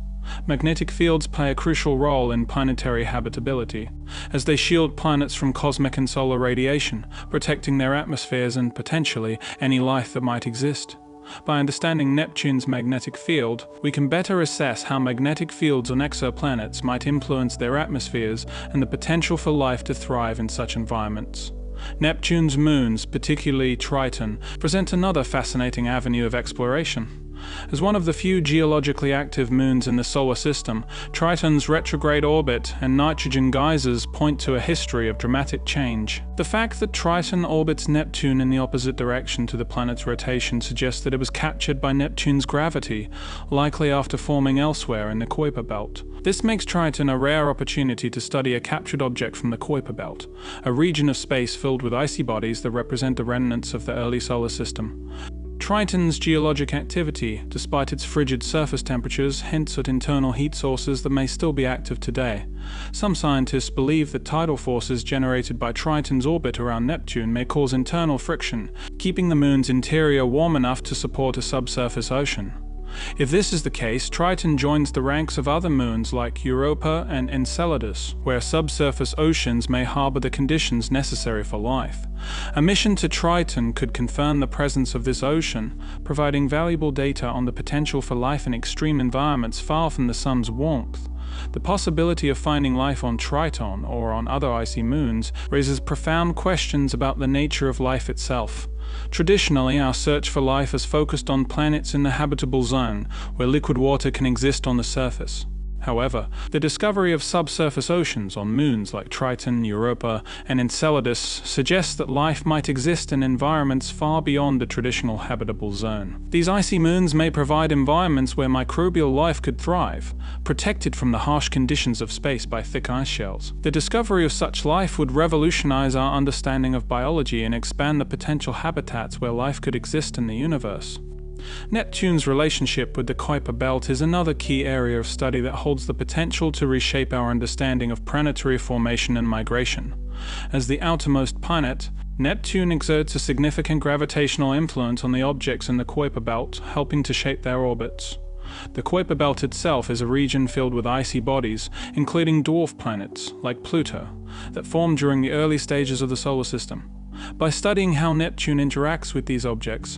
Magnetic fields play a crucial role in planetary habitability, as they shield planets from cosmic and solar radiation, protecting their atmospheres and, potentially, any life that might exist. By understanding Neptune's magnetic field, we can better assess how magnetic fields on exoplanets might influence their atmospheres and the potential for life to thrive in such environments. Neptune's moons, particularly Triton, present another fascinating avenue of exploration. As one of the few geologically active moons in the solar system, Triton's retrograde orbit and nitrogen geysers point to a history of dramatic change. The fact that Triton orbits Neptune in the opposite direction to the planet's rotation suggests that it was captured by Neptune's gravity, likely after forming elsewhere in the Kuiper belt. This makes Triton a rare opportunity to study a captured object from the Kuiper belt, a region of space filled with icy bodies that represent the remnants of the early solar system. Triton's geologic activity, despite its frigid surface temperatures, hints at internal heat sources that may still be active today. Some scientists believe that tidal forces generated by Triton's orbit around Neptune may cause internal friction, keeping the moon's interior warm enough to support a subsurface ocean. If this is the case, Triton joins the ranks of other moons like Europa and Enceladus, where subsurface oceans may harbor the conditions necessary for life. A mission to Triton could confirm the presence of this ocean, providing valuable data on the potential for life in extreme environments far from the sun's warmth. The possibility of finding life on Triton or on other icy moons raises profound questions about the nature of life itself. Traditionally, our search for life has focused on planets in the habitable zone, where liquid water can exist on the surface. However, the discovery of subsurface oceans on moons like Triton, Europa, and Enceladus suggests that life might exist in environments far beyond the traditional habitable zone. These icy moons may provide environments where microbial life could thrive, protected from the harsh conditions of space by thick ice shells. The discovery of such life would revolutionize our understanding of biology and expand the potential habitats where life could exist in the universe. Neptune's relationship with the Kuiper belt is another key area of study that holds the potential to reshape our understanding of planetary formation and migration. As the outermost planet, Neptune exerts a significant gravitational influence on the objects in the Kuiper belt, helping to shape their orbits. The Kuiper belt itself is a region filled with icy bodies, including dwarf planets, like Pluto, that formed during the early stages of the solar system. By studying how Neptune interacts with these objects,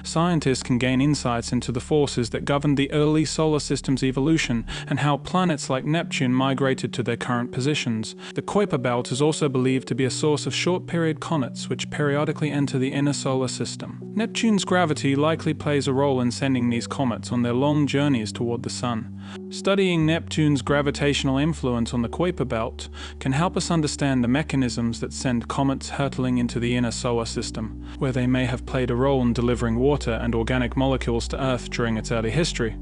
scientists can gain insights into the forces that governed the early solar system's evolution and how planets like Neptune migrated to their current positions. The Kuiper belt is also believed to be a source of short-period comets which periodically enter the inner solar system. Neptune's gravity likely plays a role in sending these comets on their long journeys toward the Sun. Studying Neptune's gravitational influence on the Kuiper belt can help us understand the mechanisms that send comets hurtling into the inner solar system, where they may have played a role in delivering water and organic molecules to Earth during its early history.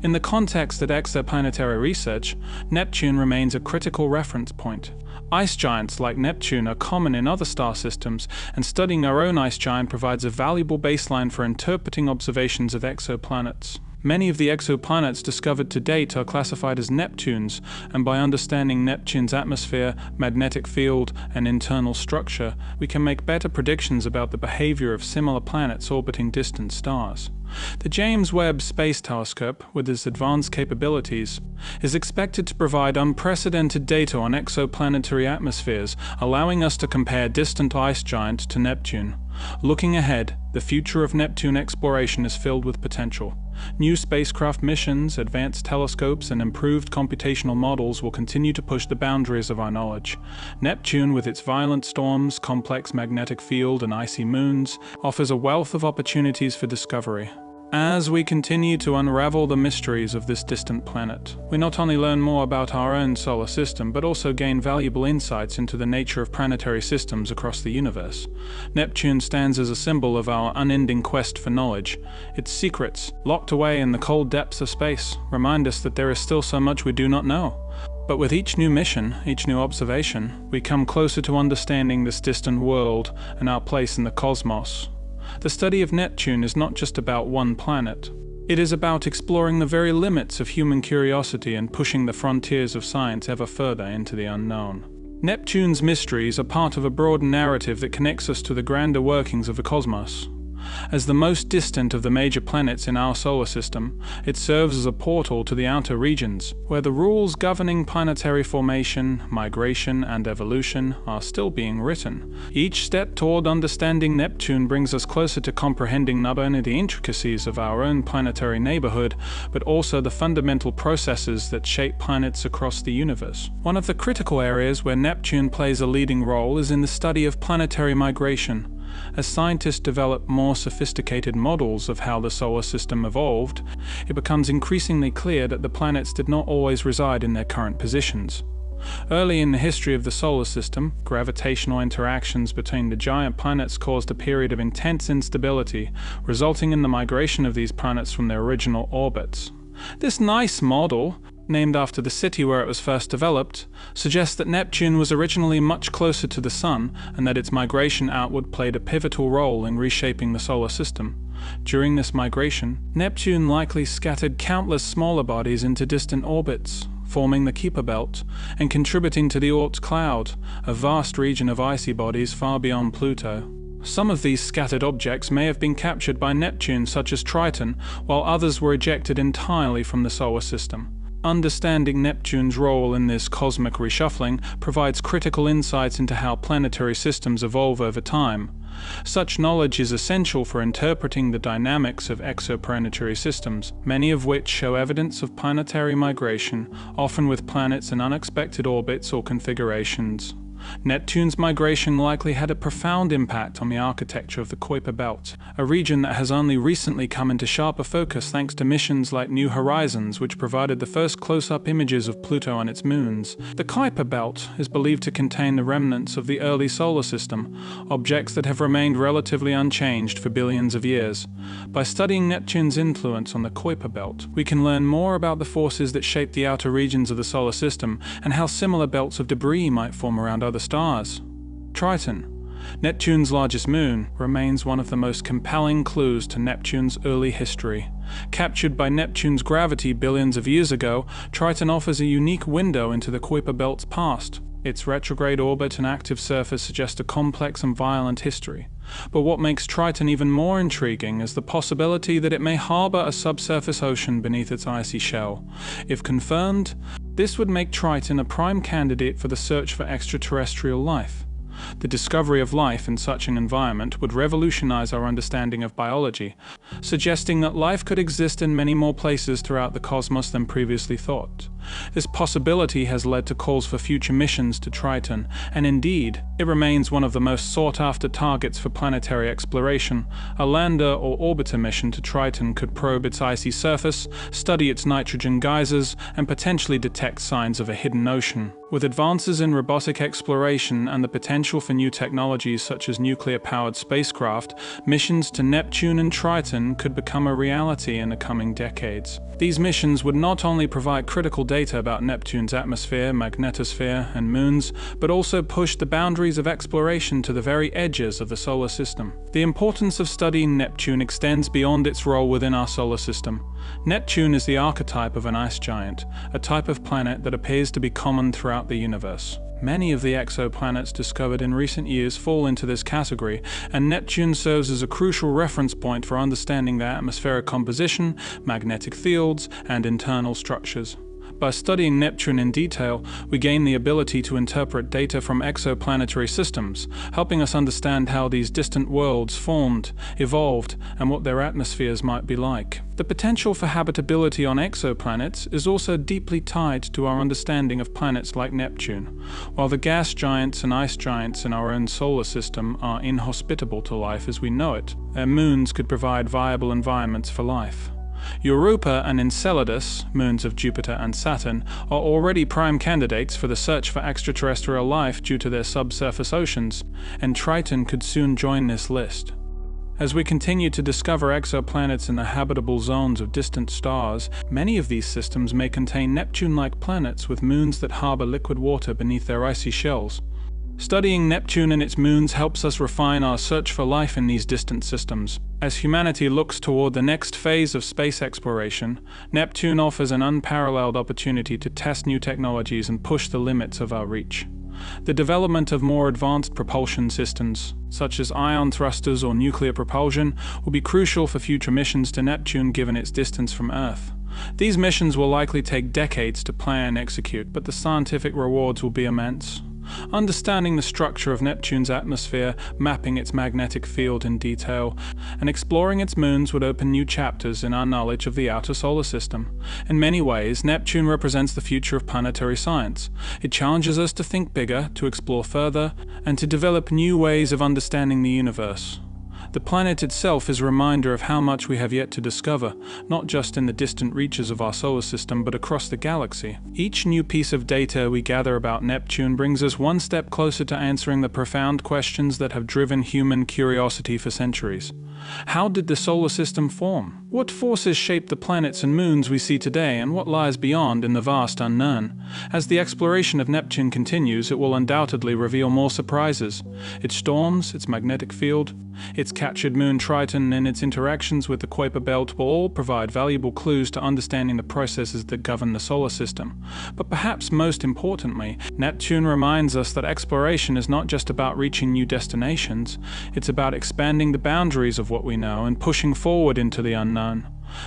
In the context of exoplanetary research, Neptune remains a critical reference point. Ice giants like Neptune are common in other star systems, and studying our own ice giant provides a valuable baseline for interpreting observations of exoplanets. Many of the exoplanets discovered to date are classified as Neptunes, and by understanding Neptune's atmosphere, magnetic field, and internal structure, we can make better predictions about the behavior of similar planets orbiting distant stars. The James Webb Space Telescope, with its advanced capabilities, is expected to provide unprecedented data on exoplanetary atmospheres, allowing us to compare distant ice giants to Neptune. Looking ahead, the future of Neptune exploration is filled with potential. New spacecraft missions, advanced telescopes, and improved computational models will continue to push the boundaries of our knowledge. Neptune, with its violent storms, complex magnetic field, and icy moons, offers a wealth of opportunities for discovery. As we continue to unravel the mysteries of this distant planet, we not only learn more about our own solar system, but also gain valuable insights into the nature of planetary systems across the universe. Neptune stands as a symbol of our unending quest for knowledge. Its secrets, locked away in the cold depths of space, remind us that there is still so much we do not know. But with each new mission, each new observation, we come closer to understanding this distant world and our place in the cosmos. The study of Neptune is not just about one planet. It is about exploring the very limits of human curiosity and pushing the frontiers of science ever further into the unknown. Neptune's mysteries are part of a broad narrative that connects us to the grander workings of the cosmos. As the most distant of the major planets in our solar system, it serves as a portal to the outer regions, where the rules governing planetary formation, migration, and evolution are still being written. Each step toward understanding Neptune brings us closer to comprehending not only the intricacies of our own planetary neighborhood, but also the fundamental processes that shape planets across the universe. One of the critical areas where Neptune plays a leading role is in the study of planetary migration. As scientists develop more sophisticated models of how the solar system evolved, it becomes increasingly clear that the planets did not always reside in their current positions. Early in the history of the solar system, gravitational interactions between the giant planets caused a period of intense instability, resulting in the migration of these planets from their original orbits. This nice model, named after the city where it was first developed, suggests that Neptune was originally much closer to the Sun and that its migration outward played a pivotal role in reshaping the solar system. During this migration, Neptune likely scattered countless smaller bodies into distant orbits, forming the Kuiper belt, and contributing to the Oort cloud, a vast region of icy bodies far beyond Pluto. Some of these scattered objects may have been captured by Neptune, such as Triton, while others were ejected entirely from the solar system. Understanding Neptune's role in this cosmic reshuffling provides critical insights into how planetary systems evolve over time. Such knowledge is essential for interpreting the dynamics of exoplanetary systems, many of which show evidence of planetary migration, often with planets in unexpected orbits or configurations. Neptune's migration likely had a profound impact on the architecture of the Kuiper belt, a region that has only recently come into sharper focus thanks to missions like New Horizons, which provided the first close-up images of Pluto and its moons. The Kuiper belt is believed to contain the remnants of the early solar system, objects that have remained relatively unchanged for billions of years. By studying Neptune's influence on the Kuiper belt, we can learn more about the forces that shape the outer regions of the solar system and how similar belts of debris might form around other stars. Triton, Neptune's largest moon, remains one of the most compelling clues to Neptune's early history. Captured by Neptune's gravity billions of years ago, Triton offers a unique window into the Kuiper belt's past. Its retrograde orbit and active surface suggest a complex and violent history. But what makes Triton even more intriguing is the possibility that it may harbor a subsurface ocean beneath its icy shell. If confirmed, this would make Triton a prime candidate for the search for extraterrestrial life. The discovery of life in such an environment would revolutionize our understanding of biology, suggesting that life could exist in many more places throughout the cosmos than previously thought. This possibility has led to calls for future missions to Triton, and indeed, it remains one of the most sought-after targets for planetary exploration. A lander or orbiter mission to Triton could probe its icy surface, study its nitrogen geysers, and potentially detect signs of a hidden ocean. With advances in robotic exploration and the potential for new technologies such as nuclear-powered spacecraft, missions to Neptune and Triton could become a reality in the coming decades. These missions would not only provide critical data about Neptune's atmosphere, magnetosphere, and moons, but also push the boundaries of exploration to the very edges of the solar system. The importance of studying Neptune extends beyond its role within our solar system. Neptune is the archetype of an ice giant, a type of planet that appears to be common throughout the universe. Many of the exoplanets discovered in recent years fall into this category, and Neptune serves as a crucial reference point for understanding their atmospheric composition, magnetic fields, and internal structures. By studying Neptune in detail, we gain the ability to interpret data from exoplanetary systems, helping us understand how these distant worlds formed, evolved, and what their atmospheres might be like. The potential for habitability on exoplanets is also deeply tied to our understanding of planets like Neptune. While the gas giants and ice giants in our own solar system are inhospitable to life as we know it, their moons could provide viable environments for life. Europa and Enceladus, moons of Jupiter and Saturn, are already prime candidates for the search for extraterrestrial life due to their subsurface oceans, and Triton could soon join this list. As we continue to discover exoplanets in the habitable zones of distant stars, many of these systems may contain Neptune-like planets with moons that harbor liquid water beneath their icy shells. Studying Neptune and its moons helps us refine our search for life in these distant systems. As humanity looks toward the next phase of space exploration, Neptune offers an unparalleled opportunity to test new technologies and push the limits of our reach. The development of more advanced propulsion systems, such as ion thrusters or nuclear propulsion, will be crucial for future missions to Neptune given its distance from Earth. These missions will likely take decades to plan and execute, but the scientific rewards will be immense. Understanding the structure of Neptune's atmosphere, mapping its magnetic field in detail, and exploring its moons would open new chapters in our knowledge of the outer solar system. In many ways, Neptune represents the future of planetary science. It challenges us to think bigger, to explore further, and to develop new ways of understanding the universe. The planet itself is a reminder of how much we have yet to discover, not just in the distant reaches of our solar system, but across the galaxy. Each new piece of data we gather about Neptune brings us one step closer to answering the profound questions that have driven human curiosity for centuries. How did the solar system form? What forces shape the planets and moons we see today, and what lies beyond in the vast unknown? As the exploration of Neptune continues, it will undoubtedly reveal more surprises. Its storms, its magnetic field, its captured moon Triton, and its interactions with the Kuiper belt will all provide valuable clues to understanding the processes that govern the solar system. But perhaps most importantly, Neptune reminds us that exploration is not just about reaching new destinations, it's about expanding the boundaries of what we know and pushing forward into the unknown.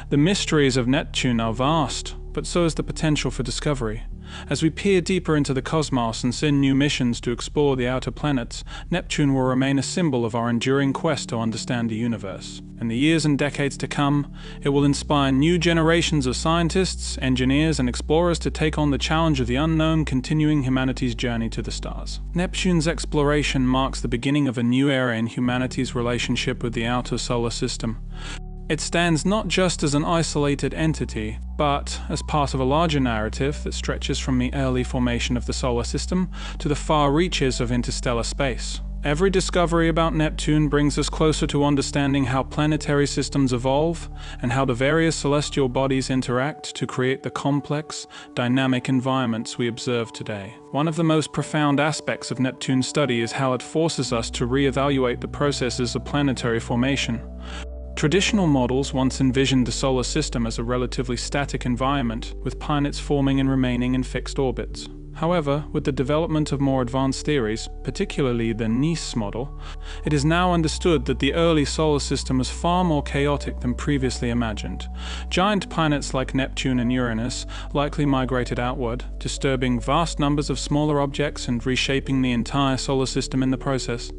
The mysteries of Neptune are vast, but so is the potential for discovery. As we peer deeper into the cosmos and send new missions to explore the outer planets, Neptune will remain a symbol of our enduring quest to understand the universe. In the years and decades to come, it will inspire new generations of scientists, engineers, and explorers to take on the challenge of the unknown, continuing humanity's journey to the stars. Neptune's exploration marks the beginning of a new era in humanity's relationship with the outer solar system. It stands not just as an isolated entity, but as part of a larger narrative that stretches from the early formation of the solar system to the far reaches of interstellar space. Every discovery about Neptune brings us closer to understanding how planetary systems evolve and how the various celestial bodies interact to create the complex, dynamic environments we observe today. One of the most profound aspects of Neptune's study is how it forces us to reevaluate the processes of planetary formation. Traditional models once envisioned the solar system as a relatively static environment, with planets forming and remaining in fixed orbits. However, with the development of more advanced theories, particularly the Nice model, it is now understood that the early solar system was far more chaotic than previously imagined. Giant planets like Neptune and Uranus likely migrated outward, disturbing vast numbers of smaller objects and reshaping the entire solar system in the process.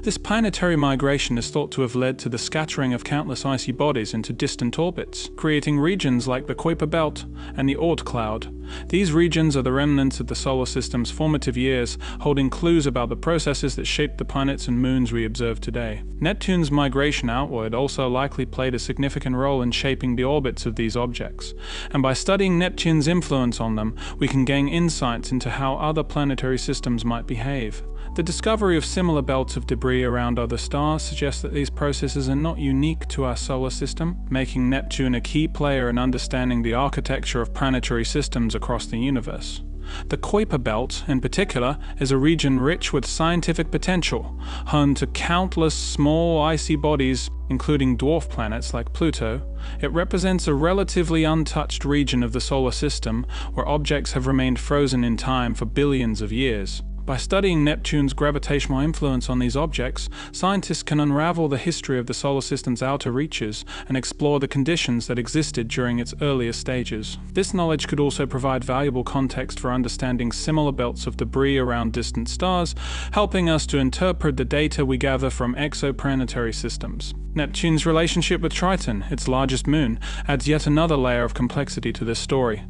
This planetary migration is thought to have led to the scattering of countless icy bodies into distant orbits, creating regions like the Kuiper belt and the Oort cloud. These regions are the remnants of the solar system's formative years, holding clues about the processes that shaped the planets and moons we observe today. Neptune's migration outward also likely played a significant role in shaping the orbits of these objects, and by studying Neptune's influence on them, we can gain insights into how other planetary systems might behave. The discovery of similar belts of debris around other stars suggests that these processes are not unique to our solar system, making Neptune a key player in understanding the architecture of planetary systems across the universe. The Kuiper belt, in particular, is a region rich with scientific potential, home to countless small icy bodies, including dwarf planets like Pluto. It represents a relatively untouched region of the solar system where objects have remained frozen in time for billions of years. By studying Neptune's gravitational influence on these objects, scientists can unravel the history of the solar system's outer reaches and explore the conditions that existed during its earlier stages. This knowledge could also provide valuable context for understanding similar belts of debris around distant stars, helping us to interpret the data we gather from exoplanetary systems. Neptune's relationship with Triton, its largest moon, adds yet another layer of complexity to this story.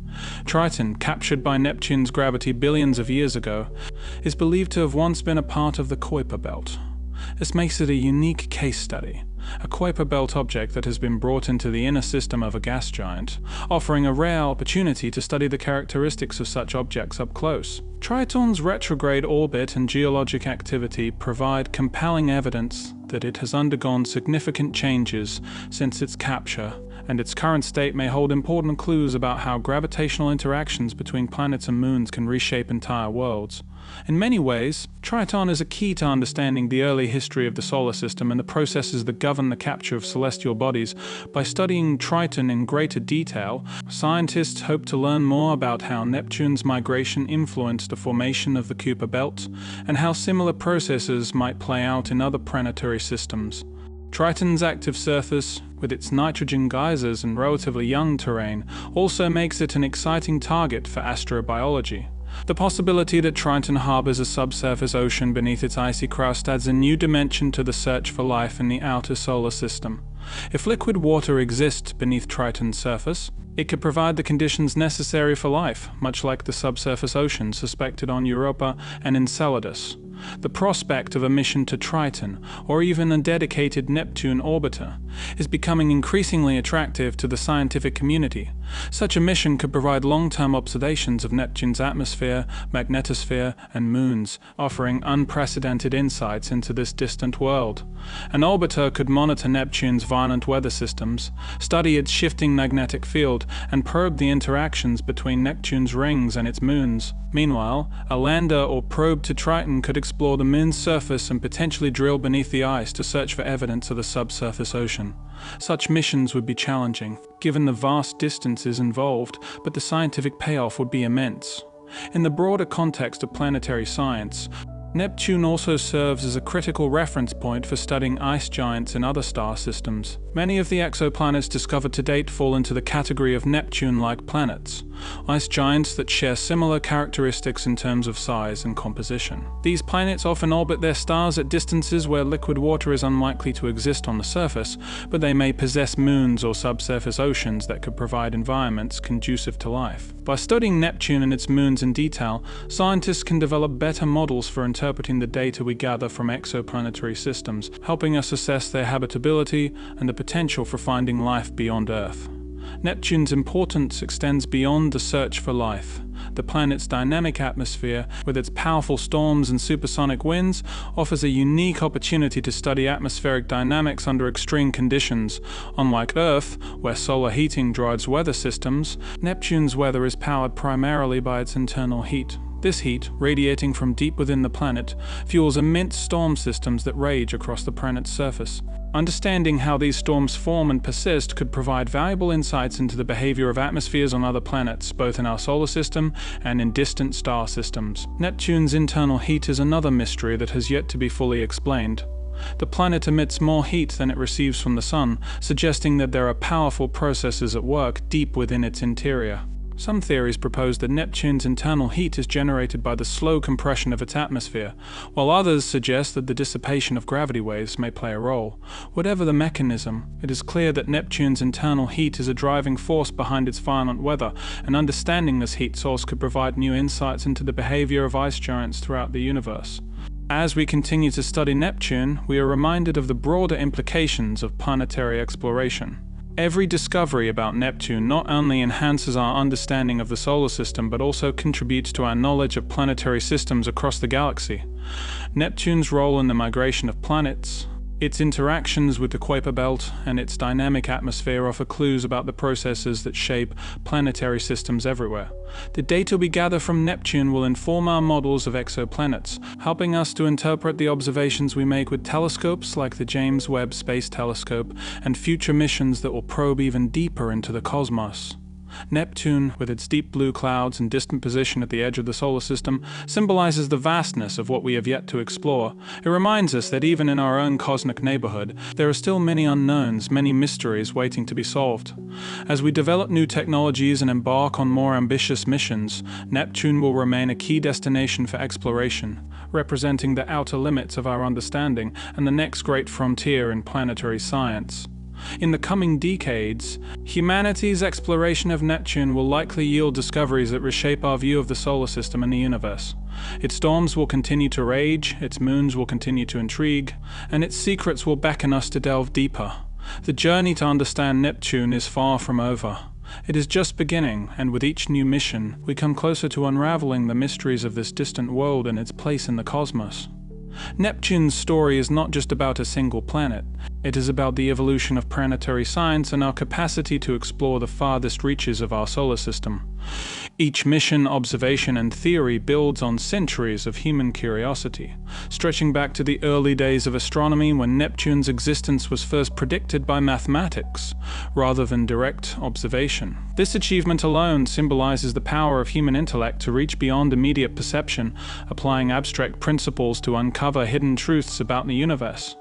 Triton, captured by Neptune's gravity billions of years ago, is believed to have once been a part of the Kuiper belt. This makes it a unique case study, a Kuiper belt object that has been brought into the inner system of a gas giant, offering a rare opportunity to study the characteristics of such objects up close. Triton's retrograde orbit and geologic activity provide compelling evidence that it has undergone significant changes since its capture, and its current state may hold important clues about how gravitational interactions between planets and moons can reshape entire worlds. In many ways, Triton is a key to understanding the early history of the solar system and the processes that govern the capture of celestial bodies. By studying Triton in greater detail, scientists hope to learn more about how Neptune's migration influenced the formation of the Kuiper belt, and how similar processes might play out in other planetary systems. Triton's active surface, with its nitrogen geysers and relatively young terrain, also makes it an exciting target for astrobiology. The possibility that Triton harbors a subsurface ocean beneath its icy crust adds a new dimension to the search for life in the outer solar system. If liquid water exists beneath Triton's surface, it could provide the conditions necessary for life, much like the subsurface ocean suspected on Europa and Enceladus. The prospect of a mission to Triton, or even a dedicated Neptune orbiter, is becoming increasingly attractive to the scientific community. Such a mission could provide long-term observations of Neptune's atmosphere, magnetosphere, and moons, offering unprecedented insights into this distant world. An orbiter could monitor Neptune's violent weather systems, study its shifting magnetic field, and probe the interactions between Neptune's rings and its moons. Meanwhile, a lander or probe to Triton could explore the moon's surface and potentially drill beneath the ice to search for evidence of the subsurface ocean. Such missions would be challenging, given the vast distances involved, but the scientific payoff would be immense. In the broader context of planetary science, Neptune also serves as a critical reference point for studying ice giants in other star systems. Many of the exoplanets discovered to date fall into the category of Neptune-like planets, ice giants that share similar characteristics in terms of size and composition. These planets often orbit their stars at distances where liquid water is unlikely to exist on the surface, but they may possess moons or subsurface oceans that could provide environments conducive to life. By studying Neptune and its moons in detail, scientists can develop better models for interpreting the data we gather from exoplanetary systems, helping us assess their habitability and the potential for finding life beyond Earth. Neptune's importance extends beyond the search for life. The planet's dynamic atmosphere, with its powerful storms and supersonic winds, offers a unique opportunity to study atmospheric dynamics under extreme conditions. Unlike Earth, where solar heating drives weather systems, Neptune's weather is powered primarily by its internal heat. This heat, radiating from deep within the planet, fuels immense storm systems that rage across the planet's surface. Understanding how these storms form and persist could provide valuable insights into the behavior of atmospheres on other planets, both in our solar system and in distant star systems. Neptune's internal heat is another mystery that has yet to be fully explained. The planet emits more heat than it receives from the Sun, suggesting that there are powerful processes at work deep within its interior. Some theories propose that Neptune's internal heat is generated by the slow compression of its atmosphere, while others suggest that the dissipation of gravity waves may play a role. Whatever the mechanism, it is clear that Neptune's internal heat is a driving force behind its violent weather, and understanding this heat source could provide new insights into the behavior of ice giants throughout the universe. As we continue to study Neptune, we are reminded of the broader implications of planetary exploration. Every discovery about Neptune not only enhances our understanding of the solar system but also contributes to our knowledge of planetary systems across the galaxy. Neptune's role in the migration of planets, its interactions with the Kuiper belt, and its dynamic atmosphere offer clues about the processes that shape planetary systems everywhere. The data we gather from Neptune will inform our models of exoplanets, helping us to interpret the observations we make with telescopes like the James Webb Space Telescope and future missions that will probe even deeper into the cosmos. Neptune, with its deep blue clouds and distant position at the edge of the solar system, symbolizes the vastness of what we have yet to explore. It reminds us that even in our own cosmic neighborhood, there are still many unknowns, many mysteries waiting to be solved. As we develop new technologies and embark on more ambitious missions, Neptune will remain a key destination for exploration, representing the outer limits of our understanding and the next great frontier in planetary science. In the coming decades, humanity's exploration of Neptune will likely yield discoveries that reshape our view of the solar system and the universe. Its storms will continue to rage, its moons will continue to intrigue, and its secrets will beckon us to delve deeper. The journey to understand Neptune is far from over. It is just beginning, and with each new mission, we come closer to unraveling the mysteries of this distant world and its place in the cosmos. Neptune's story is not just about a single planet. It is about the evolution of planetary science and our capacity to explore the farthest reaches of our solar system. Each mission, observation, and theory builds on centuries of human curiosity, stretching back to the early days of astronomy when Neptune's existence was first predicted by mathematics, rather than direct observation. This achievement alone symbolizes the power of human intellect to reach beyond immediate perception, applying abstract principles to uncover hidden truths about the universe.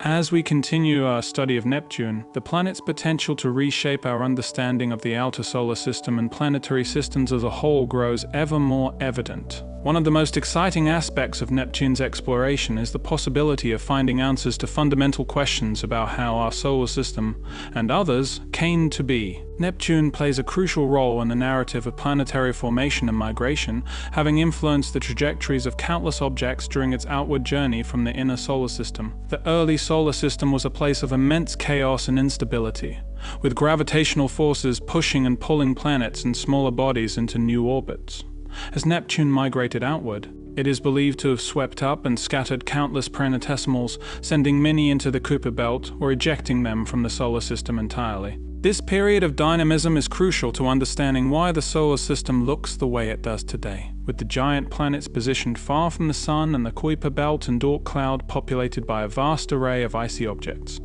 As we continue our study of Neptune, the planet's potential to reshape our understanding of the outer solar system and planetary systems as a whole grows ever more evident. One of the most exciting aspects of Neptune's exploration is the possibility of finding answers to fundamental questions about how our solar system, and others, came to be. Neptune plays a crucial role in the narrative of planetary formation and migration, having influenced the trajectories of countless objects during its outward journey from the inner solar system. The early solar system was a place of immense chaos and instability, with gravitational forces pushing and pulling planets and smaller bodies into new orbits. As Neptune migrated outward, it is believed to have swept up and scattered countless planetesimals, sending many into the Kuiper belt or ejecting them from the solar system entirely. This period of dynamism is crucial to understanding why the solar system looks the way it does today, with the giant planets positioned far from the Sun and the Kuiper belt and Oort cloud populated by a vast array of icy objects.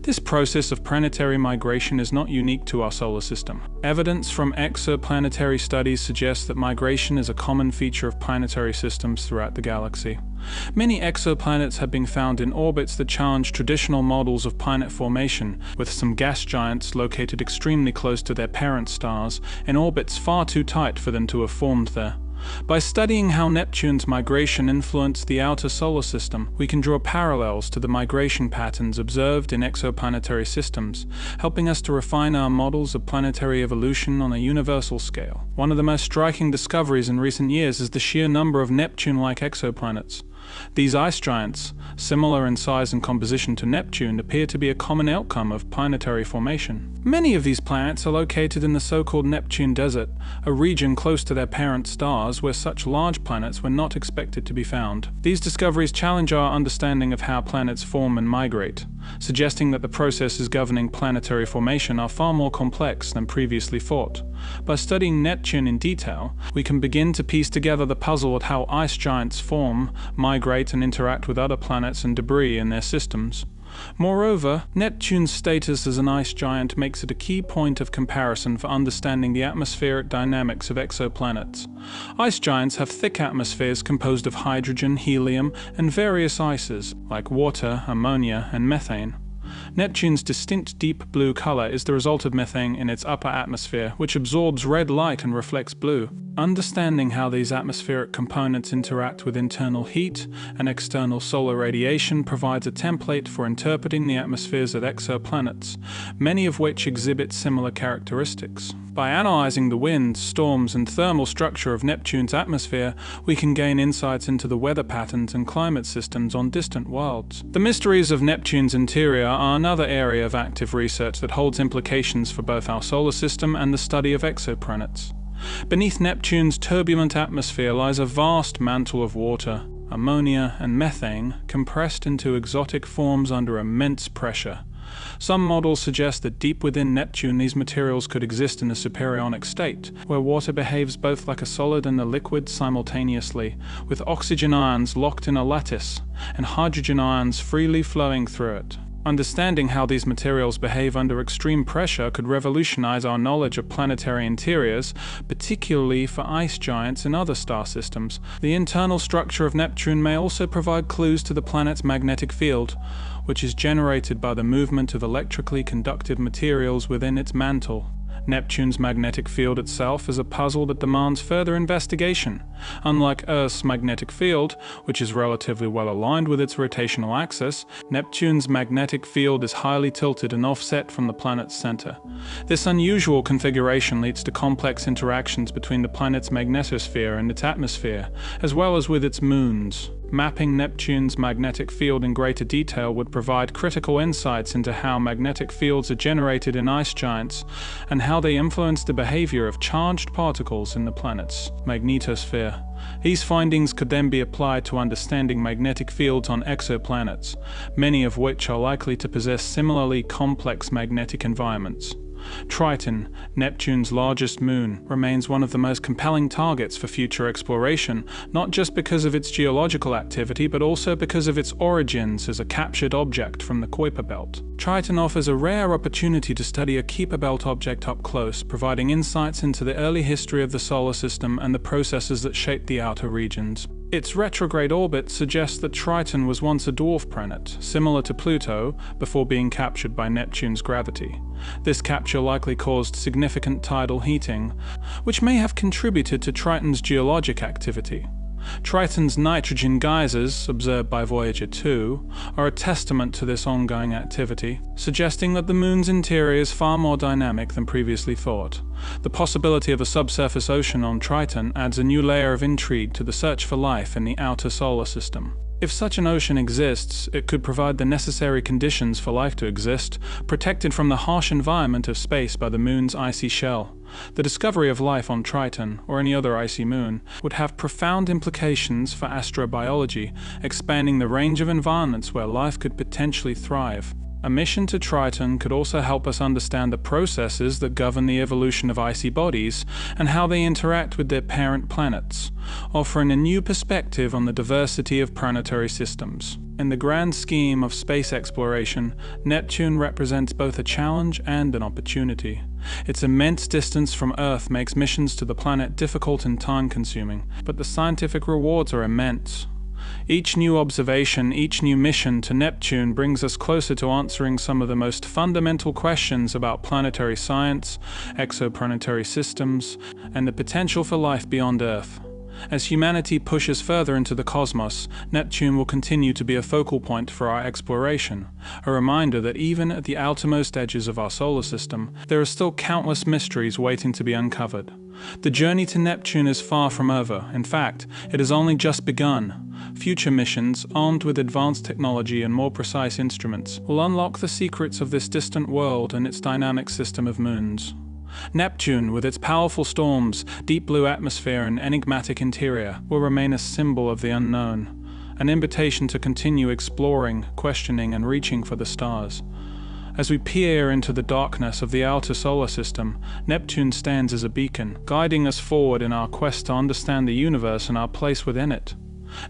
This process of planetary migration is not unique to our solar system. Evidence from exoplanetary studies suggests that migration is a common feature of planetary systems throughout the galaxy. Many exoplanets have been found in orbits that challenge traditional models of planet formation, with some gas giants located extremely close to their parent stars in orbits far too tight for them to have formed there. By studying how Neptune's migration influenced the outer solar system, we can draw parallels to the migration patterns observed in exoplanetary systems, helping us to refine our models of planetary evolution on a universal scale. One of the most striking discoveries in recent years is the sheer number of Neptune-like exoplanets. These ice giants, similar in size and composition to Neptune, appear to be a common outcome of planetary formation. Many of these planets are located in the so-called Neptune Desert, a region close to their parent stars where such large planets were not expected to be found. These discoveries challenge our understanding of how planets form and migrate, suggesting that the processes governing planetary formation are far more complex than previously thought. By studying Neptune in detail, we can begin to piece together the puzzle of how ice giants form, migrate, and interact with other planets and debris in their systems. Moreover, Neptune's status as an ice giant makes it a key point of comparison for understanding the atmospheric dynamics of exoplanets. Ice giants have thick atmospheres composed of hydrogen, helium, and various ices, like water, ammonia, and methane. Neptune's distinct deep blue color is the result of methane in its upper atmosphere, which absorbs red light and reflects blue. Understanding how these atmospheric components interact with internal heat and external solar radiation provides a template for interpreting the atmospheres of exoplanets, many of which exhibit similar characteristics. By analyzing the wind, storms, and thermal structure of Neptune's atmosphere, we can gain insights into the weather patterns and climate systems on distant worlds. The mysteries of Neptune's interior are another area of active research that holds implications for both our solar system and the study of exoplanets. Beneath Neptune's turbulent atmosphere lies a vast mantle of water, ammonia, and methane compressed into exotic forms under immense pressure. Some models suggest that deep within Neptune these materials could exist in a supersonic state, where water behaves both like a solid and a liquid simultaneously, with oxygen ions locked in a lattice and hydrogen ions freely flowing through it. Understanding how these materials behave under extreme pressure could revolutionize our knowledge of planetary interiors, particularly for ice giants and other star systems. The internal structure of Neptune may also provide clues to the planet's magnetic field, which is generated by the movement of electrically conductive materials within its mantle. Neptune's magnetic field itself is a puzzle that demands further investigation. Unlike Earth's magnetic field, which is relatively well aligned with its rotational axis, Neptune's magnetic field is highly tilted and offset from the planet's center. This unusual configuration leads to complex interactions between the planet's magnetosphere and its atmosphere, as well as with its moons. Mapping Neptune's magnetic field in greater detail would provide critical insights into how magnetic fields are generated in ice giants and how they influence the behavior of charged particles in the planet's magnetosphere. These findings could then be applied to understanding magnetic fields on exoplanets, many of which are likely to possess similarly complex magnetic environments. Triton, Neptune's largest moon, remains one of the most compelling targets for future exploration, not just because of its geological activity, but also because of its origins as a captured object from the Kuiper Belt. Triton offers a rare opportunity to study a Kuiper Belt object up close, providing insights into the early history of the solar system and the processes that shape the outer regions. Its retrograde orbit suggests that Triton was once a dwarf planet, similar to Pluto, before being captured by Neptune's gravity. This capture likely caused significant tidal heating, which may have contributed to Triton's geologic activity. Triton's nitrogen geysers, observed by Voyager 2, are a testament to this ongoing activity, suggesting that the moon's interior is far more dynamic than previously thought. The possibility of a subsurface ocean on Triton adds a new layer of intrigue to the search for life in the outer solar system. If such an ocean exists, it could provide the necessary conditions for life to exist, protected from the harsh environment of space by the moon's icy shell. The discovery of life on Triton, or any other icy moon, would have profound implications for astrobiology, expanding the range of environments where life could potentially thrive. A mission to Triton could also help us understand the processes that govern the evolution of icy bodies and how they interact with their parent planets, offering a new perspective on the diversity of planetary systems. In the grand scheme of space exploration, Neptune represents both a challenge and an opportunity. Its immense distance from Earth makes missions to the planet difficult and time-consuming, but the scientific rewards are immense. Each new observation, each new mission to Neptune brings us closer to answering some of the most fundamental questions about planetary science, exoplanetary systems, and the potential for life beyond Earth. As humanity pushes further into the cosmos, Neptune will continue to be a focal point for our exploration, a reminder that even at the outermost edges of our solar system, there are still countless mysteries waiting to be uncovered. The journey to Neptune is far from over. In fact, it has only just begun. Future missions, armed with advanced technology and more precise instruments, will unlock the secrets of this distant world and its dynamic system of moons. Neptune, with its powerful storms, deep blue atmosphere and enigmatic interior, will remain a symbol of the unknown, an invitation to continue exploring, questioning, and reaching for the stars. As we peer into the darkness of the outer solar system, Neptune stands as a beacon, guiding us forward in our quest to understand the universe and our place within it.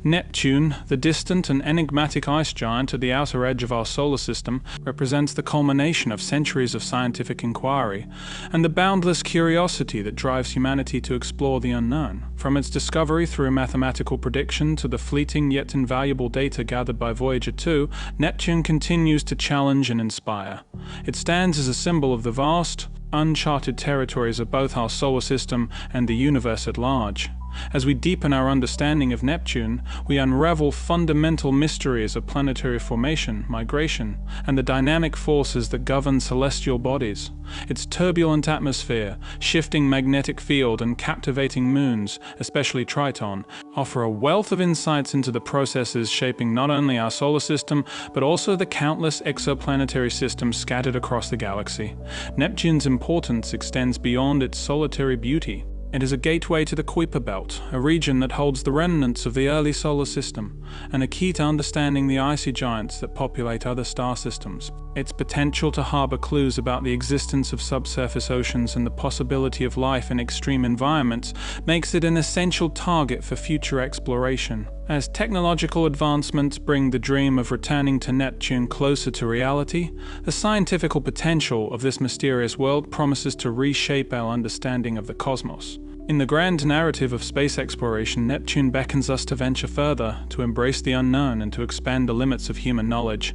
Neptune, the distant and enigmatic ice giant at the outer edge of our solar system, represents the culmination of centuries of scientific inquiry and the boundless curiosity that drives humanity to explore the unknown. From its discovery through mathematical prediction to the fleeting yet invaluable data gathered by Voyager 2, Neptune continues to challenge and inspire. It stands as a symbol of the vast, uncharted territories of both our solar system and the universe at large. As we deepen our understanding of Neptune, we unravel fundamental mysteries of planetary formation, migration, and the dynamic forces that govern celestial bodies. Its turbulent atmosphere, shifting magnetic field, and captivating moons, especially Triton, offer a wealth of insights into the processes shaping not only our solar system, but also the countless exoplanetary systems scattered across the galaxy. Neptune's importance extends beyond its solitary beauty. It is a gateway to the Kuiper Belt, a region that holds the remnants of the early solar system, and a key to understanding the icy giants that populate other star systems. Its potential to harbor clues about the existence of subsurface oceans and the possibility of life in extreme environments makes it an essential target for future exploration. As technological advancements bring the dream of returning to Neptune closer to reality, the scientific potential of this mysterious world promises to reshape our understanding of the cosmos. In the grand narrative of space exploration, Neptune beckons us to venture further, to embrace the unknown, and to expand the limits of human knowledge.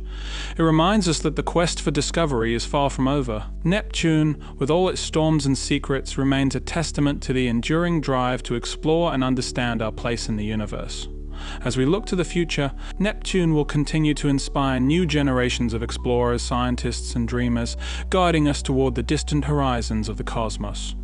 It reminds us that the quest for discovery is far from over. Neptune, with all its storms and secrets, remains a testament to the enduring drive to explore and understand our place in the universe. As we look to the future, Neptune will continue to inspire new generations of explorers, scientists, and dreamers, guiding us toward the distant horizons of the cosmos.